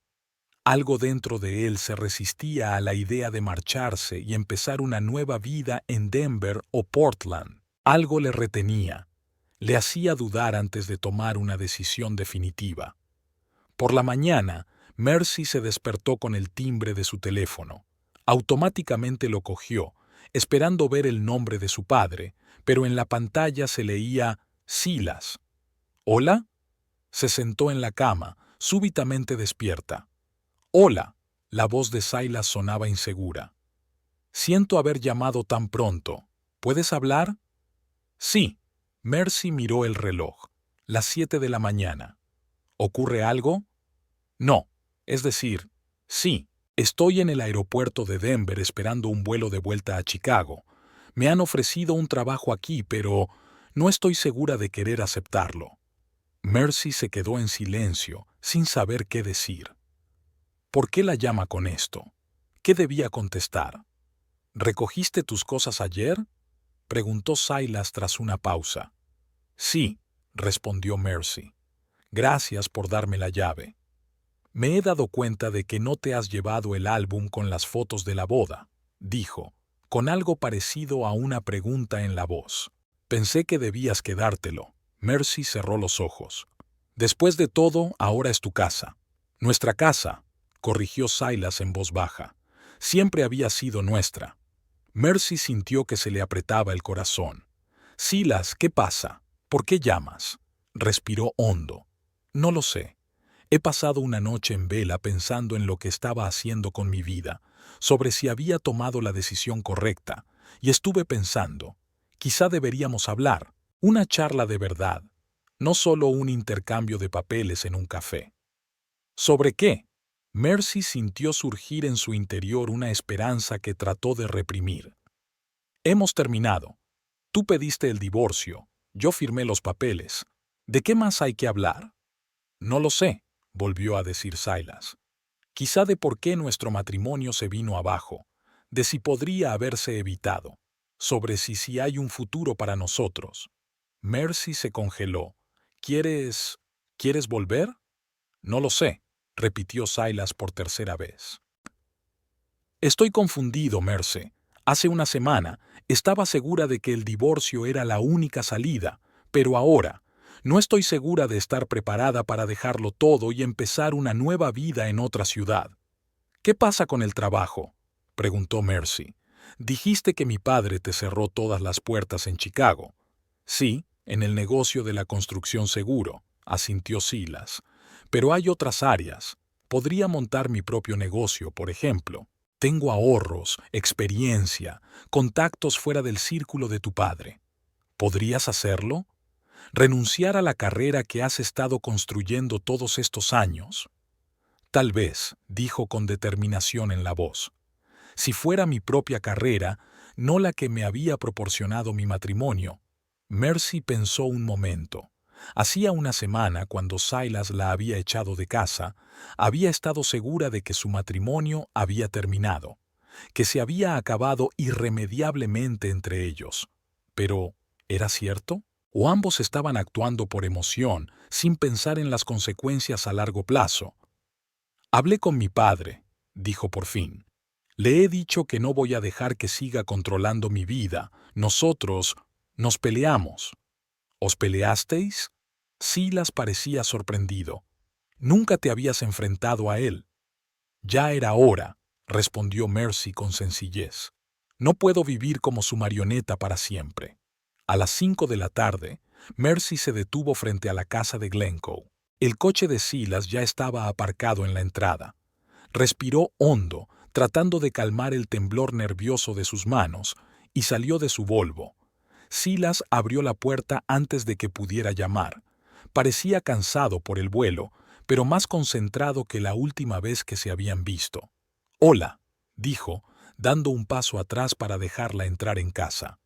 algo dentro de él se resistía a la idea de marcharse y empezar una nueva vida en Denver o Portland. Algo le retenía, le hacía dudar antes de tomar una decisión definitiva. Por la mañana, Mercy se despertó con el timbre de su teléfono. Automáticamente lo cogió, esperando ver el nombre de su padre, pero en la pantalla se leía Silas. ¿Hola? Se sentó en la cama, súbitamente despierta. «Hola», la voz de Silas sonaba insegura. «Siento haber llamado tan pronto. ¿Puedes hablar?» «Sí». Mercy miró el reloj. Las 7 de la mañana. ¿Ocurre algo? No. Es decir, sí. Estoy en el aeropuerto de Denver esperando un vuelo de vuelta a Chicago. Me han ofrecido un trabajo aquí, pero no estoy segura de querer aceptarlo. Mercy se quedó en silencio, sin saber qué decir. ¿Por qué la llama con esto? ¿Qué debía contestar? ¿Recogiste tus cosas ayer?, preguntó Silas tras una pausa. Sí, respondió Mercy. Gracias por darme la llave. Me he dado cuenta de que no te has llevado el álbum con las fotos de la boda, dijo, con algo parecido a una pregunta en la voz. Pensé que debías quedártelo. Mercy cerró los ojos. Después de todo, ahora es tu casa. Nuestra casa, corrigió Silas en voz baja. Siempre había sido nuestra. Mercy sintió que se le apretaba el corazón. Silas, ¿qué pasa? ¿Por qué llamas? Respiró hondo. No lo sé. He pasado una noche en vela pensando en lo que estaba haciendo con mi vida, sobre si había tomado la decisión correcta, y estuve pensando, quizá deberíamos hablar, una charla de verdad, no solo un intercambio de papeles en un café. ¿Sobre qué? Mercy sintió surgir en su interior una esperanza que trató de reprimir. Hemos terminado. Tú pediste el divorcio, yo firmé los papeles. ¿De qué más hay que hablar? No lo sé, volvió a decir Silas. Quizá de por qué nuestro matrimonio se vino abajo, de si podría haberse evitado, sobre si hay un futuro para nosotros. Mercy se congeló. ¿Quieres volver? No lo sé, repitió Silas por tercera vez. Estoy confundido, Mercy. Hace una semana estaba segura de que el divorcio era la única salida, pero ahora no estoy segura de estar preparada para dejarlo todo y empezar una nueva vida en otra ciudad. ¿Qué pasa con el trabajo?, preguntó Mercy. Dijiste que mi padre te cerró todas las puertas en Chicago. Sí, en el negocio de la construcción seguro, asintió Silas. Pero hay otras áreas. Podría montar mi propio negocio, por ejemplo. Tengo ahorros, experiencia, contactos fuera del círculo de tu padre. ¿Podrías hacerlo? ¿Renunciar a la carrera que has estado construyendo todos estos años? Tal vez, dijo con determinación en la voz. Si fuera mi propia carrera, no la que me había proporcionado mi matrimonio. Mercy pensó un momento. Hacía una semana, cuando Silas la había echado de casa, había estado segura de que su matrimonio había terminado, que se había acabado irremediablemente entre ellos. Pero, ¿era cierto? ¿O ambos estaban actuando por emoción, sin pensar en las consecuencias a largo plazo? Hablé con mi padre, dijo por fin. Le he dicho que no voy a dejar que siga controlando mi vida. Nosotros nos peleamos. ¿Os peleasteis? Silas parecía sorprendido. Nunca te habías enfrentado a él. Ya era hora, respondió Mercy con sencillez. No puedo vivir como su marioneta para siempre. A las 5 de la tarde, Mercy se detuvo frente a la casa de Glencoe. El coche de Silas ya estaba aparcado en la entrada. Respiró hondo, tratando de calmar el temblor nervioso de sus manos, y salió de su Volvo. Silas abrió la puerta antes de que pudiera llamar. Parecía cansado por el vuelo, pero más concentrado que la última vez que se habían visto. «Hola», dijo, dando un paso atrás para dejarla entrar en casa.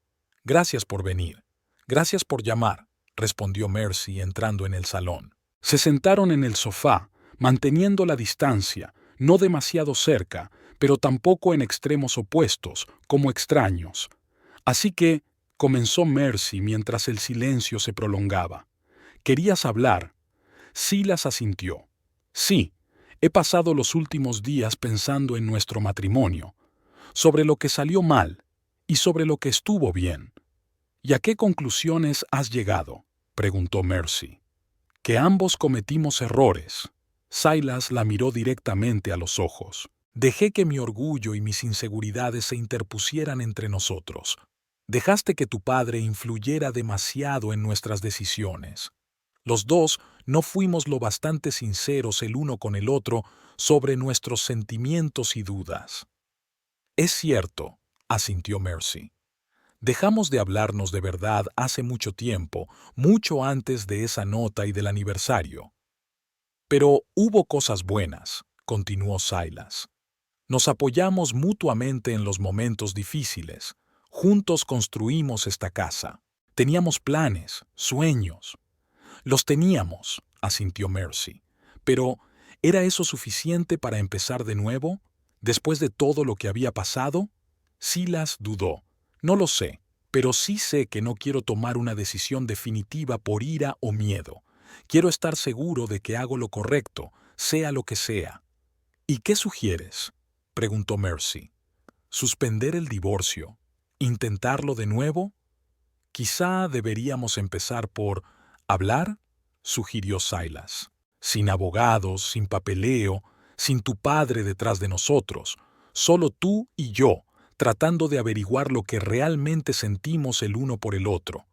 «Gracias por venir. Gracias por llamar», respondió Mercy entrando en el salón. Se sentaron en el sofá, manteniendo la distancia, no demasiado cerca, pero tampoco en extremos opuestos, como extraños. Así que, comenzó Mercy mientras el silencio se prolongaba. «¿Querías hablar?» Silas asintió. «Sí, he pasado los últimos días pensando en nuestro matrimonio, sobre lo que salió mal y sobre lo que estuvo bien». «¿Y a qué conclusiones has llegado?», preguntó Mercy. «Que ambos cometimos errores». Silas la miró directamente a los ojos. «Dejé que mi orgullo y mis inseguridades se interpusieran entre nosotros. Dejaste que tu padre influyera demasiado en nuestras decisiones. Los dos no fuimos lo bastante sinceros el uno con el otro sobre nuestros sentimientos y dudas». «Es cierto», asintió Mercy. «Dejamos de hablarnos de verdad hace mucho tiempo, mucho antes de esa nota y del aniversario». «Pero hubo cosas buenas», continuó Silas. «Nos apoyamos mutuamente en los momentos difíciles. Juntos construimos esta casa. Teníamos planes, sueños». «Los teníamos», asintió Mercy. «Pero, ¿era eso suficiente para empezar de nuevo? ¿Después de todo lo que había pasado?» Silas dudó. «No lo sé, pero sí sé que no quiero tomar una decisión definitiva por ira o miedo. Quiero estar seguro de que hago lo correcto, sea lo que sea». «¿Y qué sugieres?», preguntó Mercy. «¿Suspender el divorcio? ¿Intentarlo de nuevo? Quizá deberíamos empezar por hablar», sugirió Silas. «Sin abogados, sin papeleo, sin tu padre detrás de nosotros, solo tú y yo, tratando de averiguar lo que realmente sentimos el uno por el otro».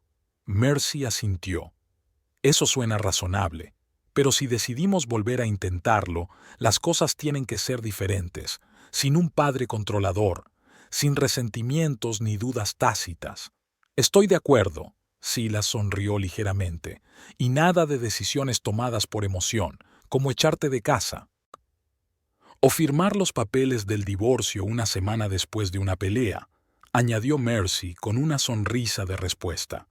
Mercy asintió. «Eso suena razonable, pero si decidimos volver a intentarlo, las cosas tienen que ser diferentes, sin un padre controlador, sin resentimientos ni dudas tácitas». «Estoy de acuerdo», Silas sonrió ligeramente, «y nada de decisiones tomadas por emoción, como echarte de casa. O firmar los papeles del divorcio una semana después de una pelea», añadió Mercy con una sonrisa de respuesta.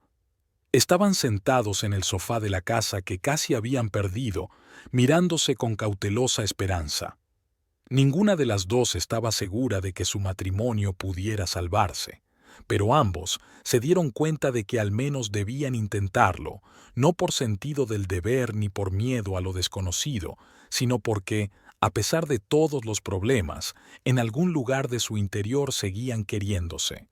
Estaban sentados en el sofá de la casa que casi habían perdido, mirándose con cautelosa esperanza. Ninguna de las dos estaba segura de que su matrimonio pudiera salvarse, pero ambos se dieron cuenta de que al menos debían intentarlo, no por sentido del deber ni por miedo a lo desconocido, sino porque, a pesar de todos los problemas, en algún lugar de su interior seguían queriéndose.